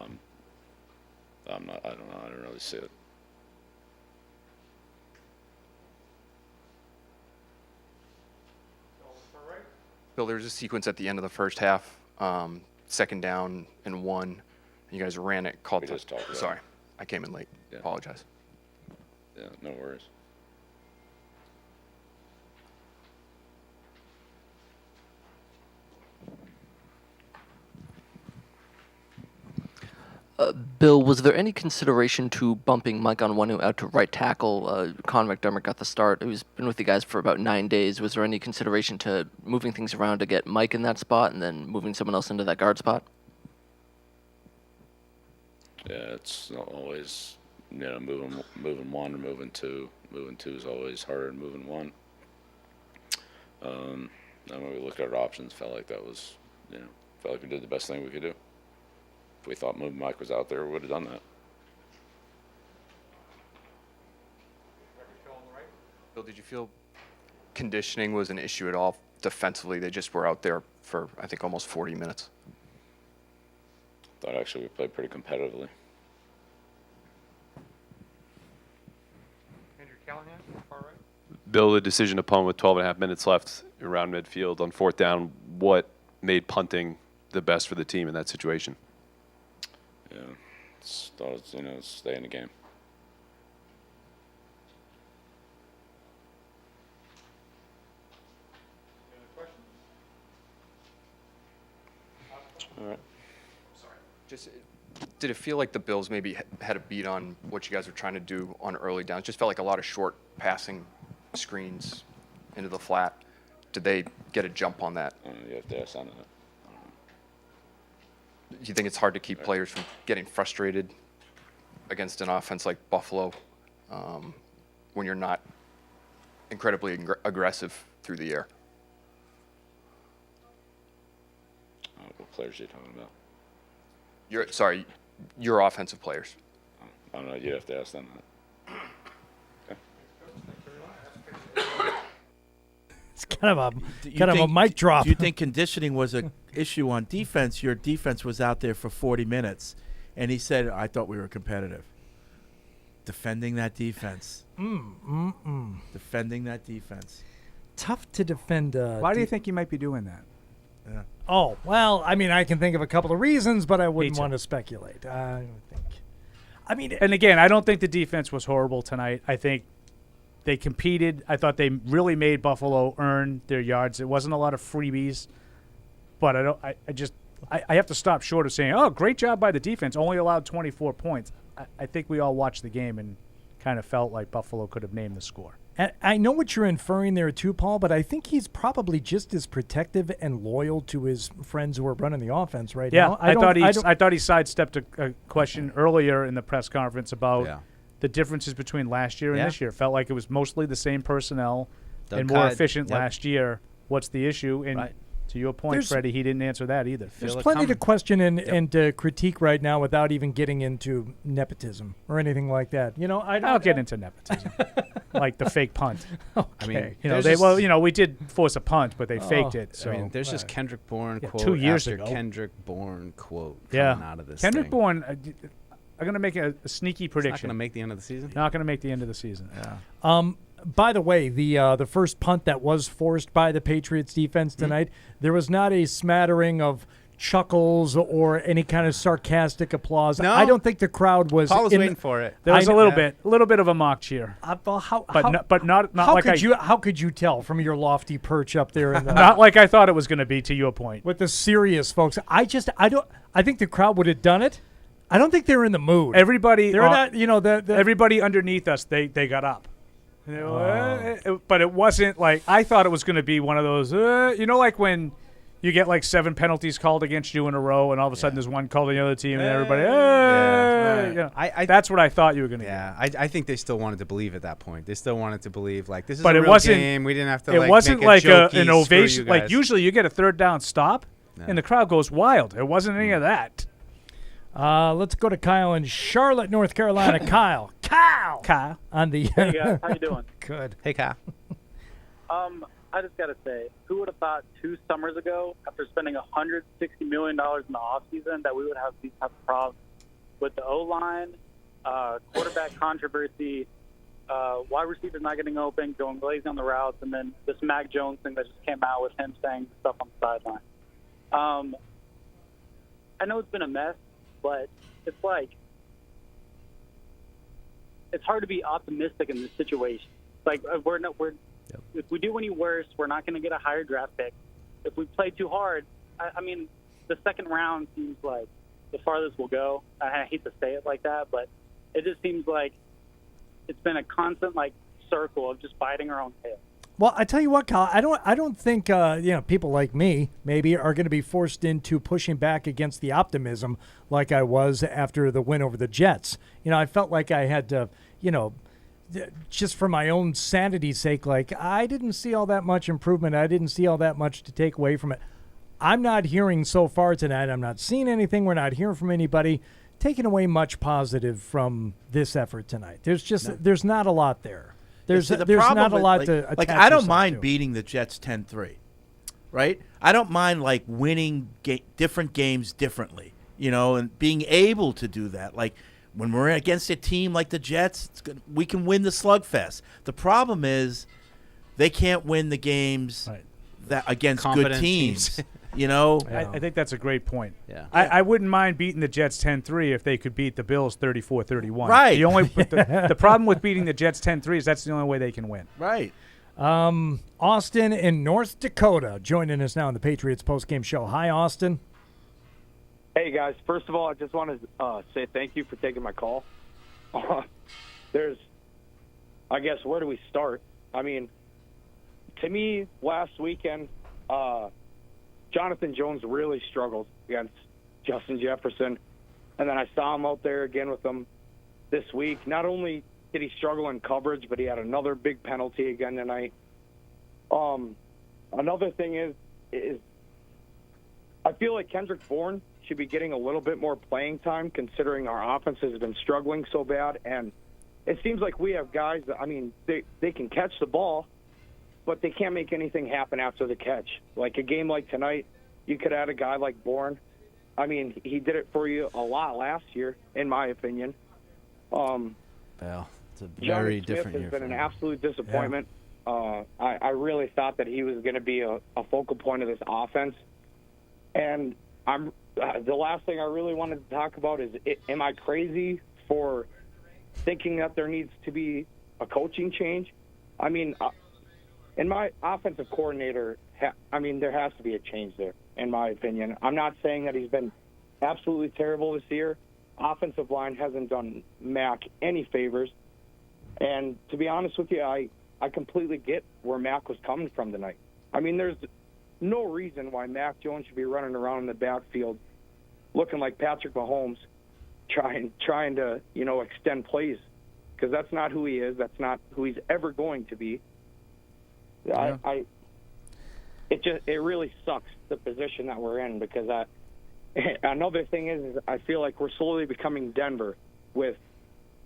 I don't know. I didn't really see it. Bill, there was a sequence at the end of the first half, second down and 1. You guys ran it, called We just talked about Sorry, it. I came in late. Yeah. Apologize. Yeah, no worries. Bill, was there any consideration to bumping Mike Onwenu out to right tackle? Conor McDermott got the start. He's been with you guys for about 9 days. Was there any consideration to moving things around to get Mike in that spot and then moving someone else into that guard spot? Yeah, it's not always, moving one or moving two. Moving two is always harder than moving one. And when we looked at our options, felt like that was, felt like we did the best thing we could do. If we thought moving Mike was out there, we would have done that. Bill, did you feel conditioning was an issue at all defensively? They just were out there for, I think, almost 40 minutes. Thought actually we played pretty competitively. Bill, the decision to punt with 12.5 minutes left around midfield on 4th down, what made punting the best for the team in that situation? Yeah, thought it's, stay in the game. All right. Sorry. Just, did it feel like the Bills maybe had a beat on what you guys were trying to do on early downs? Just felt like a lot of short passing screens into the flat. Did they get a jump on that? You have to ask on that. Do you think it's hard to keep players from getting frustrated against an offense like Buffalo when you're not incredibly aggressive through the air? What players are you talking about? Your offensive players. I don't know. You'd have to ask them that. It's kind of a mic drop. Do you think conditioning was an issue on defense? Your defense was out there for 40 minutes, and he said, "I thought we were competitive." Defending that defense. Defending that defense. Tough to defend. Why do you think you might be doing that? Yeah. Oh, well, I mean, I can think of a couple of reasons, but I wouldn't want to speculate. I mean, and again, I don't think the defense was horrible tonight. I think they competed. I thought they really made Buffalo earn their yards. It wasn't a lot of freebies, but I have to stop short of saying, "Oh, great job by the defense. Only allowed 24 points." I think we all watched the game and kind of felt like Buffalo could have named the score. And I know what you're inferring there too, Paul, but I think he's probably just as protective and loyal to his friends who are running the offense right now. I thought he sidestepped a question earlier in the press conference about the differences between last year and this year. Felt like it was mostly the same personnel and more efficient last year. What's the issue? And to your point, Freddie, he didn't answer that either. There's plenty to question and critique right now without even getting into nepotism or anything like that. I'll get into nepotism, like the fake punt. Okay. I mean, we did force a punt, but they faked it. So I mean, there's just Kendrick Bourne quote 2 years after ago. Kendrick Bourne quote coming out of this. Kendrick Bourne. I'm going to make a sneaky prediction. Not going to make the end of the season. Not going to make the end of the season. Yeah. By the way, the first punt that was forced by the Patriots defense tonight, there was not a smattering of chuckles or any kind of sarcastic applause. No. I don't think the crowd was. Paul was waiting for it. There was a little bit of a mock cheer. But not how like how could you tell from your lofty perch up there? In the, not like I thought it was going to be. To your point, with the serious folks, I think the crowd would have done it. I don't think they're in the mood. Everybody, they're not. Everybody underneath us, they got up. But it wasn't like I thought it was going to be one of those. Like when you get like 7 penalties called against you in a row, and all of a sudden there's one called on the other team, and everybody. That's what I thought you were going to. Yeah, I think they still wanted to believe at that point. They still wanted to believe like this is but a it real wasn't, game. We didn't have to. It wasn't like an ovation. Like Like usually you get a 3rd down stop, and the crowd goes wild. It wasn't any of that. Let's go to Kyle in Charlotte, North Carolina. Kyle. On the. Hey guys, how you doing? Good. Hey Kyle. I just gotta say, who would have thought 2 summers ago, after spending $160 million in the offseason, that we would have these type of problems with the O-line, quarterback controversy, wide receivers not getting open, going lazy on the routes, and then this Mac Jones thing that just came out with him saying stuff on the sideline. I know it's been a mess, but it's like it's hard to be optimistic in this situation. Like if we do any worse, we're not going to get a higher draft pick. If we play too hard, I mean, the second round seems like the farthest we'll go. I hate to say it like that, but it just seems like it's been a constant circle of just biting our own tail. Well, I tell you what, Kyle, I don't think people like me maybe are going to be forced into pushing back against the optimism like I was after the win over the Jets. I felt like I had to, just for my own sanity's sake, I didn't see all that much improvement. I didn't see all that much to take away from it. I'm not hearing so far tonight. I'm not seeing anything. We're not hearing from anybody taking away much positive from this effort tonight. There's not a lot there. There's not a lot to attach I don't yourself mind to. beating the Jets 10-3, right? I don't mind winning different games differently, and being able to do that. When we're against a team like the Jets, we can win the slugfest. The problem is they can't win the games that against good Competent teams. I think that's a great point. Yeah. I wouldn't mind beating the Jets 10-3 if they could beat the Bills 34-31. Right. The problem with beating the Jets 10-3 is that's the only way they can win. Right. Austin in North Dakota joining us now on the Patriots Postgame Show. Hi, Austin. Hey, guys. First of all, I just want to say thank you for taking my call. Where do we start? I mean, to me, last weekend, Jonathan Jones really struggled against Justin Jefferson. And then I saw him out there again with them this week. Not only did he struggle in coverage, but he had another big penalty again tonight. Another thing is I feel like Kendrick Bourne should be getting a little bit more playing time considering our offense has been struggling so bad. And it seems like we have guys that, they can catch the ball, but they can't make anything happen after the catch. Like a game like tonight, you could add a guy like Bourne. He did it for you a lot last year, in my opinion. Well, it's a very different year. Has been an absolute disappointment. Yeah. I really thought that he was going to be a focal point of this offense. And the last thing I really wanted to talk about is, am I crazy for thinking that there needs to be a coaching change? And my offensive coordinator, there has to be a change there, in my opinion. I'm not saying that he's been absolutely terrible this year. Offensive line hasn't done Mac any favors. And to be honest with you, I completely get where Mac was coming from tonight. There's no reason why Mac Jones should be running around in the backfield looking like Patrick Mahomes trying to, extend plays, because that's not who he is. That's not who he's ever going to be. Yeah. It really sucks, the position that we're in, because another thing is I feel like we're slowly becoming Denver with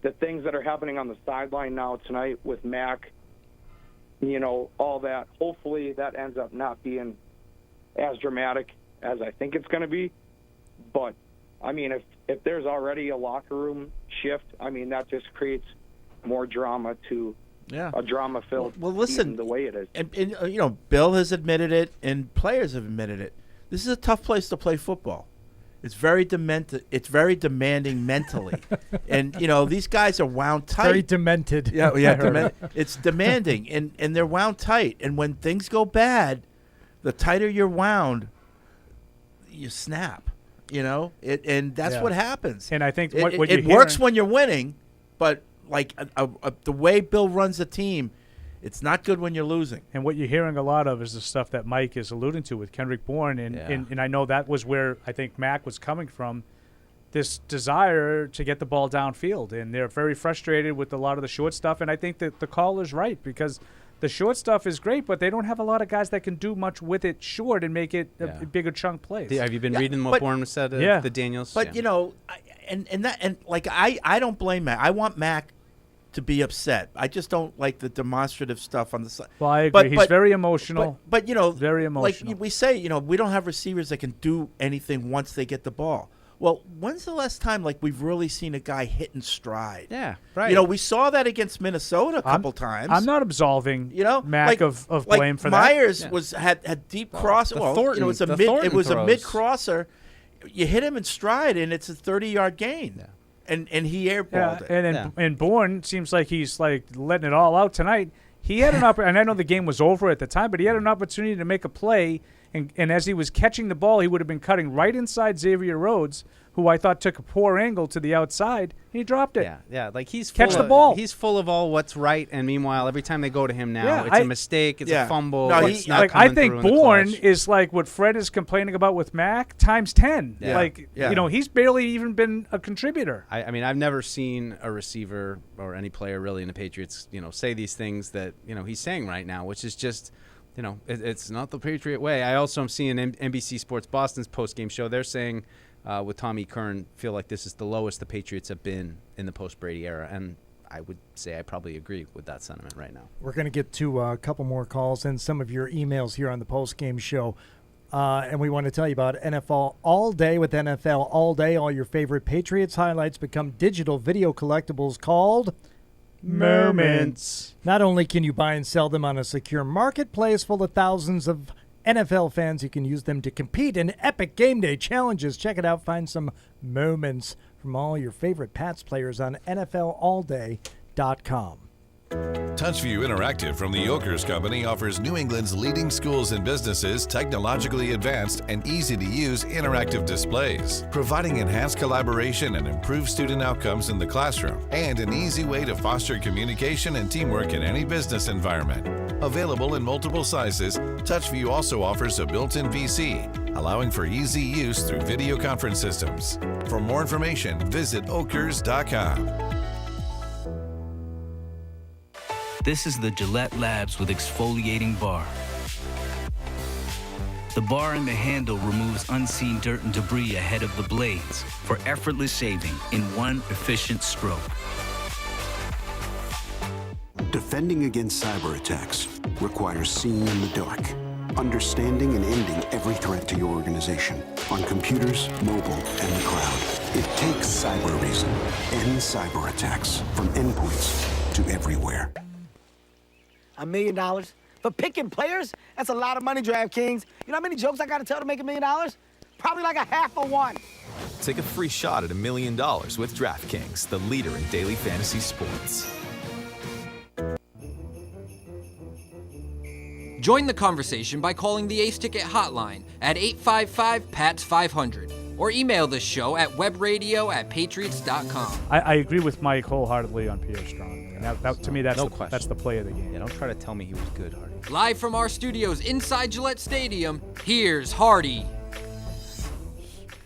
the things that are happening on the sideline now tonight with Mac, all that. Hopefully that ends up not being as dramatic as I think it's going to be. But, if there's already a locker room shift, that just creates more drama to a drama-filled season the way it is. And Bill has admitted it, and players have admitted it. This is a tough place to play football. It's very demanding mentally, and these guys are wound tight. Very demented. Yeah. It's demanding, and they're wound tight. And when things go bad, the tighter you're wound, you snap. And that's what happens. And I think it works when you're winning, but the way Bill runs the team, it's not good when you're losing. And what you're hearing a lot of is the stuff that Mike is alluding to with Kendrick Bourne. And I know that was where I think Mac was coming from, this desire to get the ball downfield. And they're very frustrated with a lot of the short stuff. And I think that the call is right, because the short stuff is great, but they don't have a lot of guys that can do much with it short and make it a bigger chunk plays. Have you been reading what Bourne said the Daniels? But, I don't blame Mac. I want Mac to be upset. I just don't like the demonstrative stuff on the side. Well, I agree. He's very emotional. But very emotional. Like we say, we don't have receivers that can do anything once they get the ball. Well, when's the last time we've really seen a guy hit in stride? Yeah, right. We saw that against Minnesota a couple times. I'm not absolving Mac of blame for that. Myers had deep cross. It was a mid crosser. You hit him in stride, and it's a 30-yard gain. Yeah. And he airballed it. And Bourne seems like he's letting it all out tonight. He had an opportunity, and I know the game was over at the time, but he had an opportunity to make a play. And as he was catching the ball, he would have been cutting right inside Xavier Rhodes, who I thought took a poor angle to the outside. He dropped it. Yeah, like he's Catch full the of, ball. He's full of all what's right, and meanwhile, every time they go to him now, Yeah, it's a mistake, it's a fumble. No, it's not Like coming I think through in the Bourne clutch. is like what Fred is complaining about with Mac times 10. Yeah. Like Yeah. you know, he's barely even been a contributor. I mean, I've never seen a receiver or any player really in the Patriots, say these things that he's saying right now, which is just, it's not the Patriot way. I also am seeing NBC Sports Boston's post-game show. They're saying with Tommy Kern, feel like this is the lowest the Patriots have been in the post-Brady era, and I would say I probably agree with that sentiment right now. We're going to get to a couple more calls and some of your emails here on the post-game show. And we want to tell you about NFL All Day. With NFL All Day, all your favorite Patriots highlights become digital video collectibles called Moments. Not only can you buy and sell them on a secure marketplace full of thousands of NFL fans, you can use them to compete in epic game day challenges. Check it out. Find some moments from all your favorite Pats players on NFLAllDay.com. TouchView Interactive from the Yokers Company offers New England's leading schools and businesses technologically advanced and easy-to-use interactive displays, providing enhanced collaboration and improved student outcomes in the classroom, and an easy way to foster communication and teamwork in any business environment. Available in multiple sizes, TouchView also offers a built-in VC, allowing for easy use through video conference systems. For more information, visit okers.com. This is the Gillette Labs with exfoliating bar. The bar and the handle removes unseen dirt and debris ahead of the blades for effortless shaving in one efficient stroke. Defending against cyber attacks requires seeing in the dark, understanding and ending every threat to your organization on computers, mobile, and the cloud. It takes Cyber Reason. End cyber attacks from endpoints to everywhere. $1 million for picking players? That's a lot of money, DraftKings. You know how many jokes I got to tell to make $1 million? Probably like a half of one. Take a free shot at $1 million with DraftKings, the leader in daily fantasy sports. Join the conversation by calling the Ace Ticket hotline at 855-PATS-500 or email the show at webradio@patriots.com. I agree with Mike wholeheartedly on Pierre Strong. And that to me, that's No the, question. that's the play of the game. Yeah, don't try to tell me he was good, Hardy. Live from our studios inside Gillette Stadium, here's Hardy.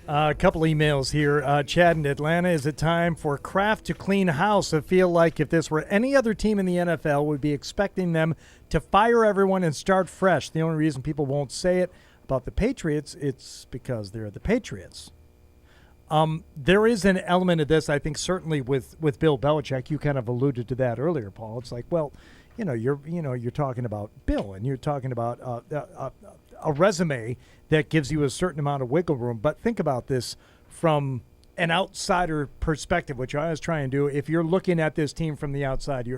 A couple emails here. Chad in Atlanta, is it time for Kraft to clean house? I feel like if this were any other team in the NFL, we'd be expecting them to fire everyone and start fresh. The only reason people won't say it about the Patriots, it's because they're the Patriots. There is an element of this, I think, certainly with Bill Belichick. You kind of alluded to that earlier, Paul. It's like, well, you're talking about Bill, and you're talking about a resume that gives you a certain amount of wiggle room. But think about this from an outsider perspective, which I always try and do. If you're looking at this team from the outside,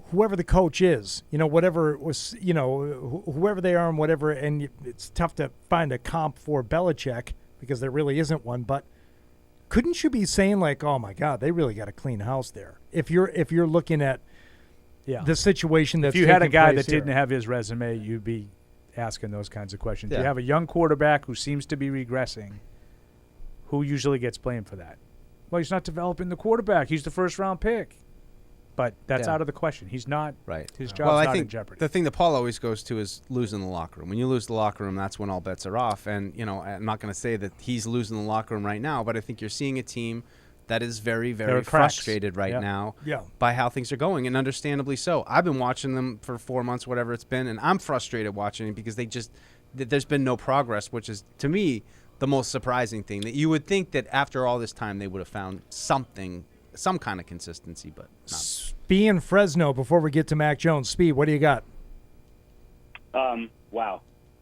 whoever the coach is, whatever was, whoever they are and whatever, and it's tough to find a comp for Belichick because there really isn't one. But couldn't you be saying like, oh my God, they really got a clean house there? If you're looking at the situation that's if you had a taking guy place that didn't have his resume, you'd be asking those kinds of questions. Yeah. You have a young quarterback who seems to be regressing. Who usually gets blamed for that? Well, he's not developing the quarterback. He's the first-round pick. But that's out of the question. He's not. Right. His job's not in jeopardy. The thing that Paul always goes to is losing the locker room. When you lose the locker room, that's when all bets are off. And, I'm not going to say that he's losing the locker room right now, but I think you're seeing a team that is very, very frustrated right now by how things are going, and understandably so. I've been watching them for 4 months, whatever it's been, and I'm frustrated watching it because there's been no progress, which is, to me, the most surprising thing. That you would think that after all this time they would have found some kind of consistency, but not. Spee in Fresno before we get to Mac Jones. Spee, what do you got? Wow.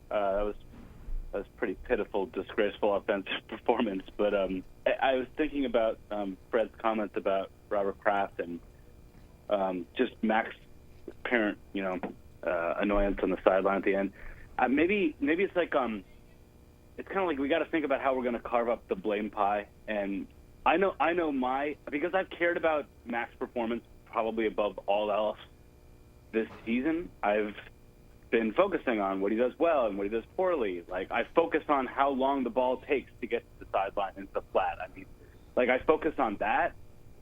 That was pretty pitiful, disgraceful offensive performance. But I was thinking about Fred's comments about Robert Kraft and just Mac's apparent, annoyance on the sideline at the end. Maybe it's like it's kind of like we got to think about how we're going to carve up the blame pie. And I know because I've cared about Mac's performance probably above all else this season. I've been focusing on what he does well and what he does poorly. Like, I focus on how long the ball takes to get to the sideline into the flat. I mean, like, I focus on that,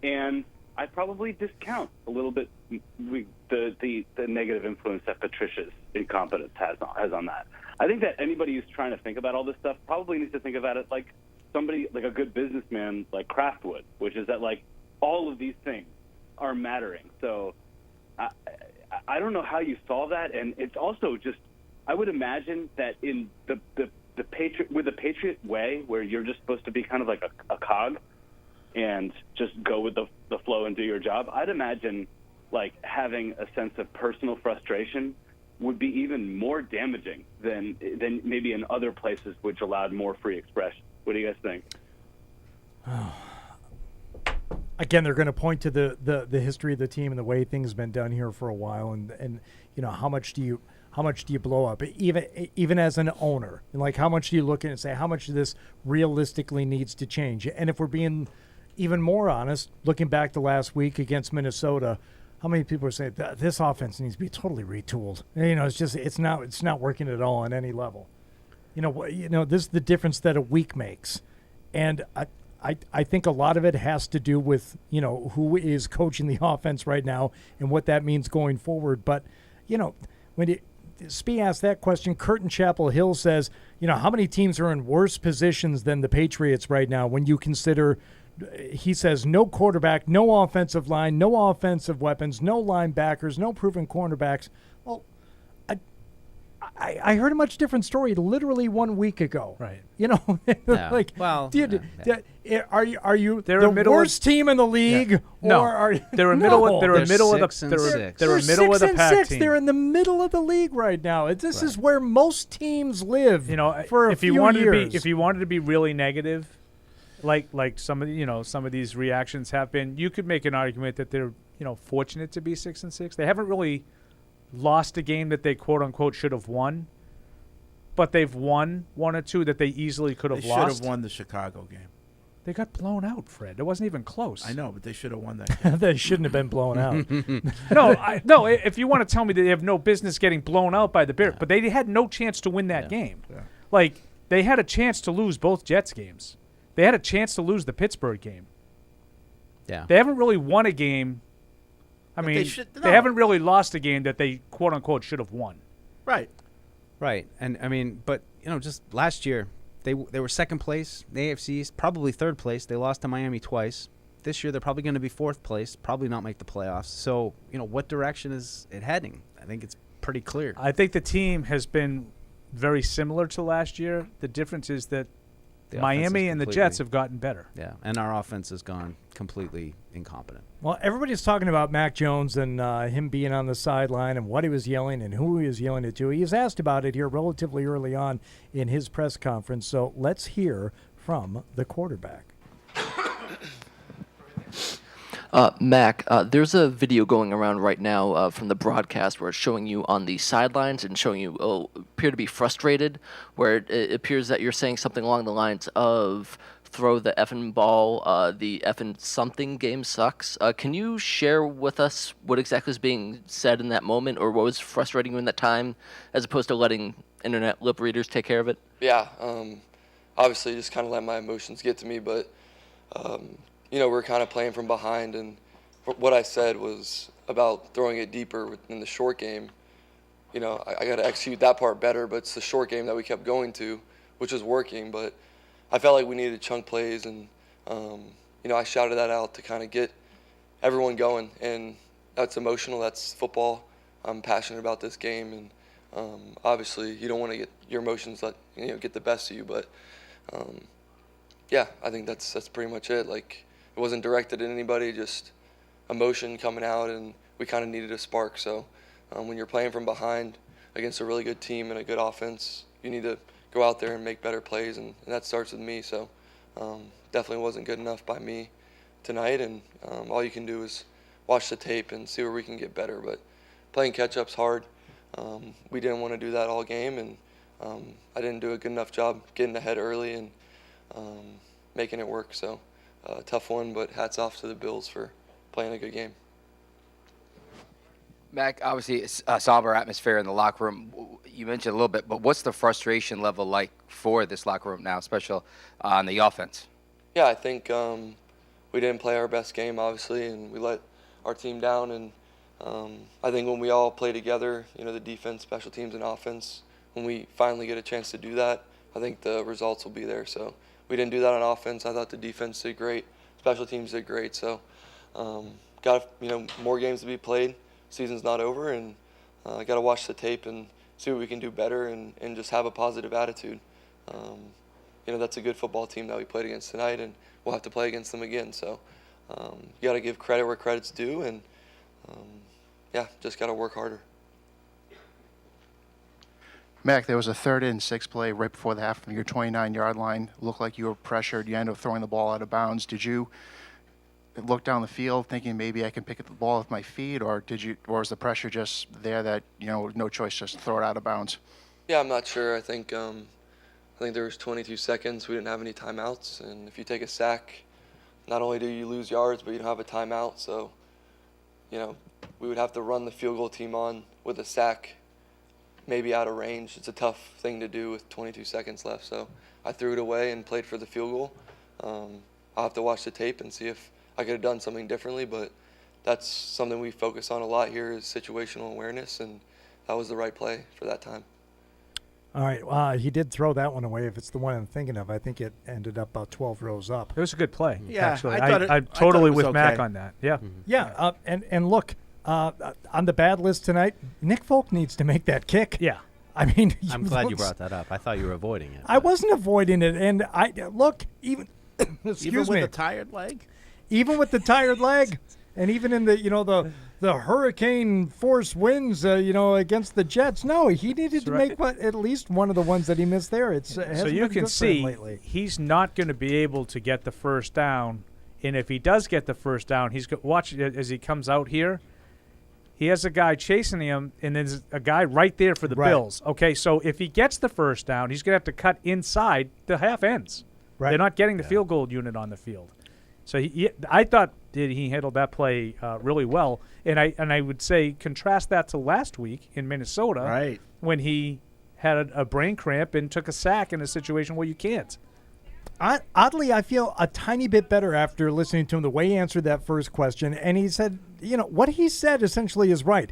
and I probably discount a little bit the negative influence that Patricia's incompetence has on that. I think that anybody who's trying to think about all this stuff probably needs to think about it like somebody, like a good businessman like Kraft would, which is that, like, all of these things are mattering. So I don't know how you solve that, and it's also just, I would imagine that in the Patriot way, where you're just supposed to be kind of like a cog and just go with the flow and do your job, I'd imagine like having a sense of personal frustration would be even more damaging than maybe in other places which allowed more free expression. What do you guys think? Again, they're going to point to the history of the team and the way things have been done here for a while, and you know, how much do you blow up, even as an owner, and like how much do you look at it and say how much of this realistically needs to change? And if we're being even more honest, looking back to last week against Minnesota, how many people are saying that this offense needs to be totally retooled? And, you know, it's not working at all on any level. You know, this is the difference that a week makes, and I think a lot of it has to do with, you know, who is coaching the offense right now and what that means going forward. But, you know, when Spee asked that question, Curtin Chapel Hill says, you know, how many teams are in worse positions than the Patriots right now when you consider, he says, no quarterback, no offensive line, no offensive weapons, no linebackers, no proven cornerbacks. Well, I heard a much different story literally 1 week ago. Right. You know, like, are you the worst team in the league? No, or are you, they're a middle of the pack team. They're in the middle of the league right now. This is where most teams live. You know, for if a few you wanted years. to be, if you wanted to be really negative, like some of these reactions have been, you could make an argument that they're, you know, fortunate to be 6-6. They haven't really lost a game that they quote unquote should have won, but they've won one or two that they easily could have lost. They should have won the Chicago game. They got blown out, Fred. It wasn't even close. I know, but they should have won that game. They shouldn't have been blown out. No. If you want to tell me that they have no business getting blown out by the Bears, but they had no chance to win that game. Yeah. Like, they had a chance to lose both Jets games. They had a chance to lose the Pittsburgh game. Yeah. They haven't really won a game. I mean, they haven't really lost a game that they quote unquote should have won. Right. And I mean, but you know, just last year they were second place in the AFC East, probably third place. They lost to Miami twice. This year they're probably going to be fourth place, probably not make the playoffs. So, you know, what direction is it heading? I think it's pretty clear. I think the team has been very similar to last year. The difference is that Miami and the Jets have gotten better. Yeah, and our offense has gone completely incompetent. Well, everybody's talking about Mac Jones and him being on the sideline and what he was yelling and who he was yelling it to. He was asked about it here relatively early on in his press conference, so let's hear from the quarterback. Mac, there's a video going around right now from the broadcast where it's showing you on the sidelines and showing you appear to be frustrated, where it appears that you're saying something along the lines of throw the effing ball, the effing something game sucks. Can you share with us what exactly is being said in that moment, or what was frustrating you in that time, as opposed to letting internet lip readers take care of it? Yeah, obviously just kind of let my emotions get to me, but you know, we're kind of playing from behind, and what I said was about throwing it deeper in the short game. You know, I got to execute that part better, but it's the short game that we kept going to, which was working, but I felt like we needed chunk plays, and you know, I shouted that out to kind of get everyone going, and that's emotional, that's football. I'm passionate about this game, and obviously you don't want to get your emotions get the best of you, but yeah, I think that's pretty much it. Like, it wasn't directed at anybody, just emotion coming out, and we kind of needed a spark. So when you're playing from behind against a really good team and a good offense, you need to go out there and make better plays, and that starts with me. So definitely wasn't good enough by me tonight, and all you can do is watch the tape and see where we can get better. But playing catch-up's hard. We didn't want to do that all game, and I didn't do a good enough job getting ahead early and making it work. So tough one, but hats off to the Bills for playing a good game. Mac, obviously, it's a somber atmosphere in the locker room. You mentioned a little bit, but what's the frustration level like for this locker room now, especially on the offense? Yeah, I think we didn't play our best game, obviously, and we let our team down. And I think when we all play together, the defense, special teams, and offense, when we finally get a chance to do that, I think the results will be there. So we didn't do that on offense. I thought the defense did great. Special teams did great. So got more games to be played. Season's not over, and got to watch the tape and see what we can do better and just have a positive attitude. That's a good football team that we played against tonight, and we'll have to play against them again. So you got to give credit where credit's due, and just got to work harder. Mac, there was a 3rd and 6 play right before the half from your 29-yard line. Looked like you were pressured. You ended up throwing the ball out of bounds. Did you look down the field thinking maybe I can pick up the ball with my feet, or was the pressure just there that no choice, just throw it out of bounds? Yeah, I'm not sure. I think there was 22 seconds. We didn't have any timeouts, and if you take a sack, not only do you lose yards, but you don't have a timeout. So, we would have to run the field goal team on with a sack, maybe out of range. It's a tough thing to do with 22 seconds left. So I threw it away and played for the field goal. I'll have to watch the tape and see if I could have done something differently, but that's something we focus on a lot here is situational awareness, and that was the right play for that time. All right. He did throw that one away. If it's the one I'm thinking of, I think it ended up about 12 rows up. It was a good play. Yeah, actually. I'm totally with Mac on that. Yeah. Yeah. And look, on the bad list tonight, Nick Folk needs to make that kick. Yeah. I mean, I'm glad you brought that up. I thought you were avoiding it. I wasn't avoiding it. And even Even with a tired leg? Even with the tired leg. And even in the hurricane force winds, against the Jets. No, he needed to make at least one of the ones that he missed there. So you can see he's not going to be able to get the first down. And if he does get the first down, watch as he comes out here. He has a guy chasing him, and there's a guy right there for the Bills. Okay, so if he gets the first down, he's going to have to cut inside the half ends. Right. They're not getting the field goal unit on the field. So I thought that he handled that play really well, and I would say contrast that to last week in Minnesota, when he had a brain cramp and took a sack in a situation where you can't. Oddly, I feel a tiny bit better after listening to him, the way he answered that first question, and he said, what he said essentially is right.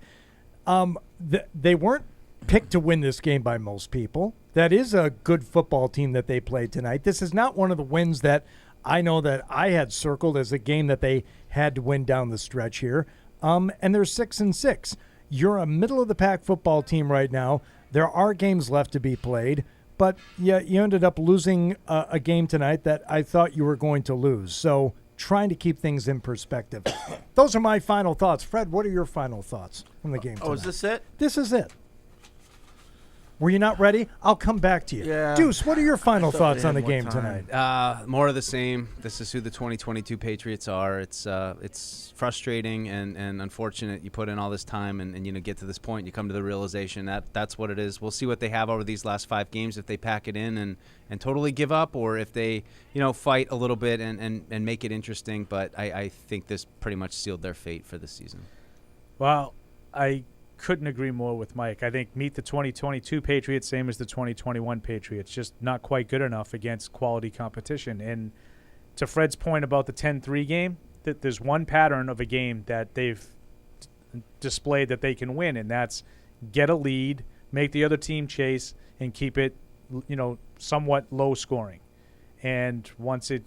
They weren't picked to win this game by most people. That is a good football team that they played tonight. This is not one of the wins that I know that I had circled as a game that they had to win down the stretch here. And they're 6-6. You're a middle-of-the-pack football team right now. There are games left to be played. But, yeah, you ended up losing a game tonight that I thought you were going to lose. So trying to keep things in perspective. Those are my final thoughts. Fred, what are your final thoughts from the game tonight? Oh, is this it? This is it. Were you not ready? I'll come back to you. Yeah. Deuce, what are your final thoughts on the game tonight? More of the same. This is who the 2022 Patriots are. It's frustrating and unfortunate. You put in all this time and get to this point, you come to the realization that that's what it is. We'll see what they have over these last 5 games, if they pack it in and totally give up, or if they fight a little bit and make it interesting. But I think this pretty much sealed their fate for the season. Well, I couldn't agree more with Mike. I think meet the 2022 Patriots, same as the 2021 Patriots, just not quite good enough against quality competition. And to Fred's point about the 10-3 game, that there's one pattern of a game that they've displayed that they can win, and that's get a lead, make the other team chase, and keep it, somewhat low scoring. And once it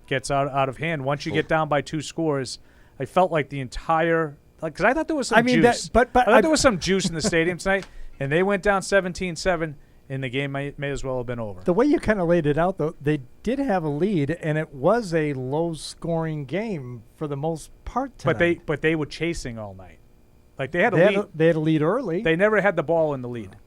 gets out of hand, once you get down by 2 scores, I felt like the entire because I thought there was some juice. I thought there was some juice in the stadium tonight, and they went down 17-7, and the game may as well have been over. The way you kind of laid it out, though, they did have a lead, and it was a low-scoring game for the most part tonight. But they were chasing all night. Like they had a lead. They had a lead early. They never had the ball in the lead,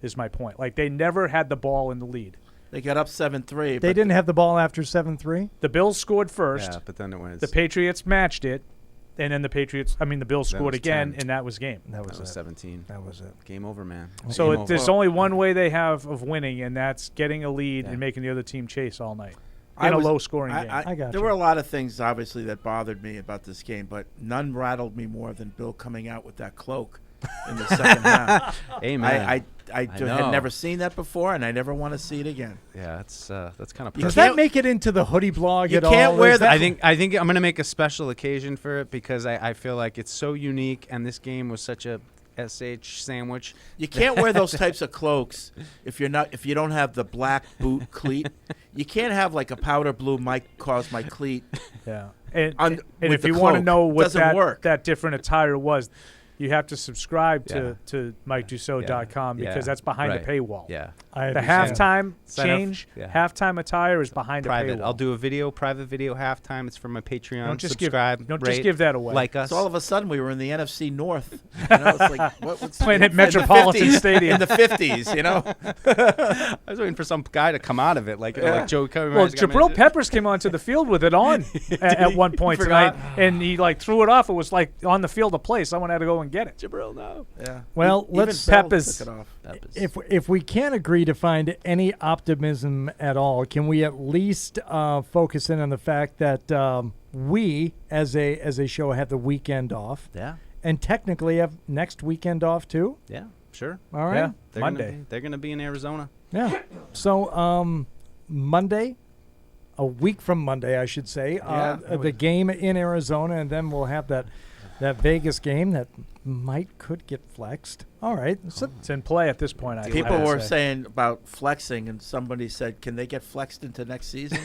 is my point. Like they never had the ball in the lead. They got up 7-3. They didn't have the ball after 7-3? The Bills scored first. Yeah, but then it was. The Patriots matched it. And then the Bills scored again, 10. and that was game. That was 17. That was it. Game over, man. So Game over. there's only one way they have of winning, and that's getting a lead and making the other team chase all night. in a low-scoring game. I got There you. were a lot of things, obviously, that bothered me about this game, but none rattled me more than Bill coming out with that cloak in the second half. Amen. I know. had never seen that before, and I never want to see it again. Yeah, that's kind of. Does that make it into the hoodie blog You at all? can't wear Is the- that- I think I'm gonna make a special occasion for it because I feel like it's so unique, and this game was such a SH sandwich. You can't wear those types of cloaks if you don't have the black boot cleat. You can't have like a powder blue might cause my cleat. Yeah. And with if the you want to cloak. know what Doesn't work. that different attire was, you have to subscribe Yeah. to MikeDussault.com Yeah. because that's behind Right. a paywall. Yeah. I The understand. halftime Sign up- change, yeah. halftime attire is behind Private. a paywall. I'll do a private video halftime. It's for my Patreon. Don't just give- Subscribe. don't just rate, give that away. Like us. So all of a sudden we were in the NFC North. You know, it's like what's Playing at in the Metropolitan 50s, Stadium. in the 50s. You know. I was waiting for some guy to come out of it, like Joe Covey. Well, Jabril Peppers came onto the field with it on at one point tonight, and he like threw it off. It was like on the field of play. Someone had to go and get it. Jabril, no. Yeah. Well, Even let's Bell Peppers. took it off. If we can't agree to find any optimism at all, can we at least focus in on the fact that we, as a show, have the weekend off? Yeah. And technically have next weekend off too. Yeah, sure. All right. Yeah. They're Monday. They're going to be in Arizona. Yeah. So Monday, a week from Monday, I should say, the game in Arizona, and then we'll have that Vegas game that could get flexed. All right. So It's in play at this point. I People would were say. saying about flexing, and somebody said, "Can they get flexed into next season?"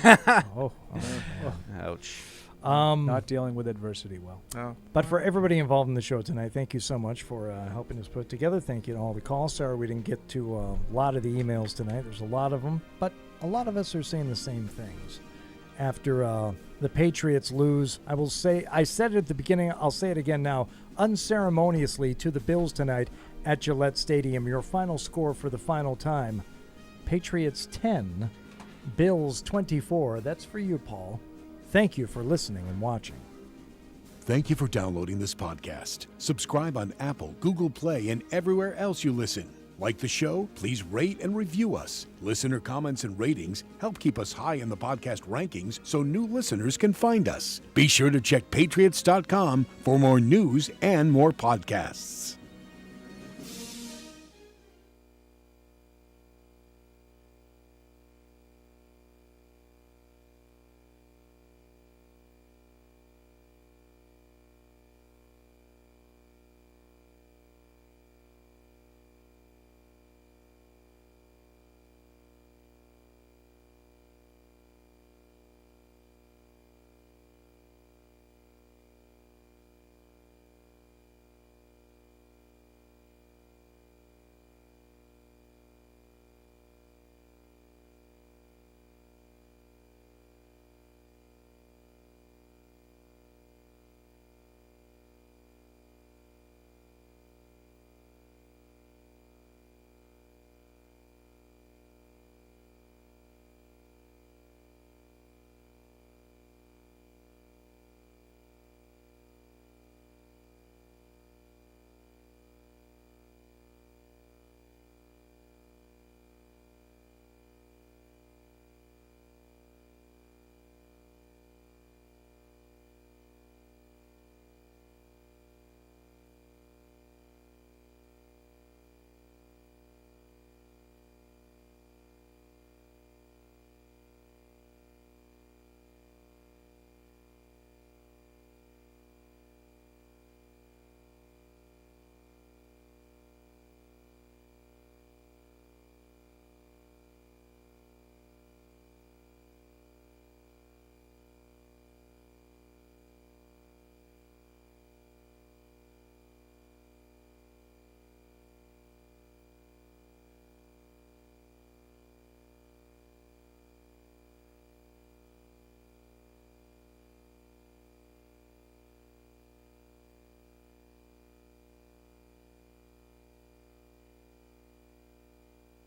Ouch. Not dealing with adversity well. Oh. But for everybody involved in the show tonight, thank you so much for helping us put it together. Thank you to all the calls. Sorry we didn't get to a lot of the emails tonight. There's a lot of them, but a lot of us are saying the same things. After the Patriots lose, I will say, I said it at the beginning, I'll say it again now, unceremoniously to the Bills tonight at Gillette Stadium. Your final score for the final time, Patriots 10, Bills 24. That's for you, Paul. Thank you for listening and watching. Thank you for downloading this podcast. Subscribe on Apple, Google Play, and everywhere else you listen. Like the show? Please rate and review us. Listener comments and ratings help keep us high in the podcast rankings so new listeners can find us. Be sure to check Patriots.com for more news and more podcasts.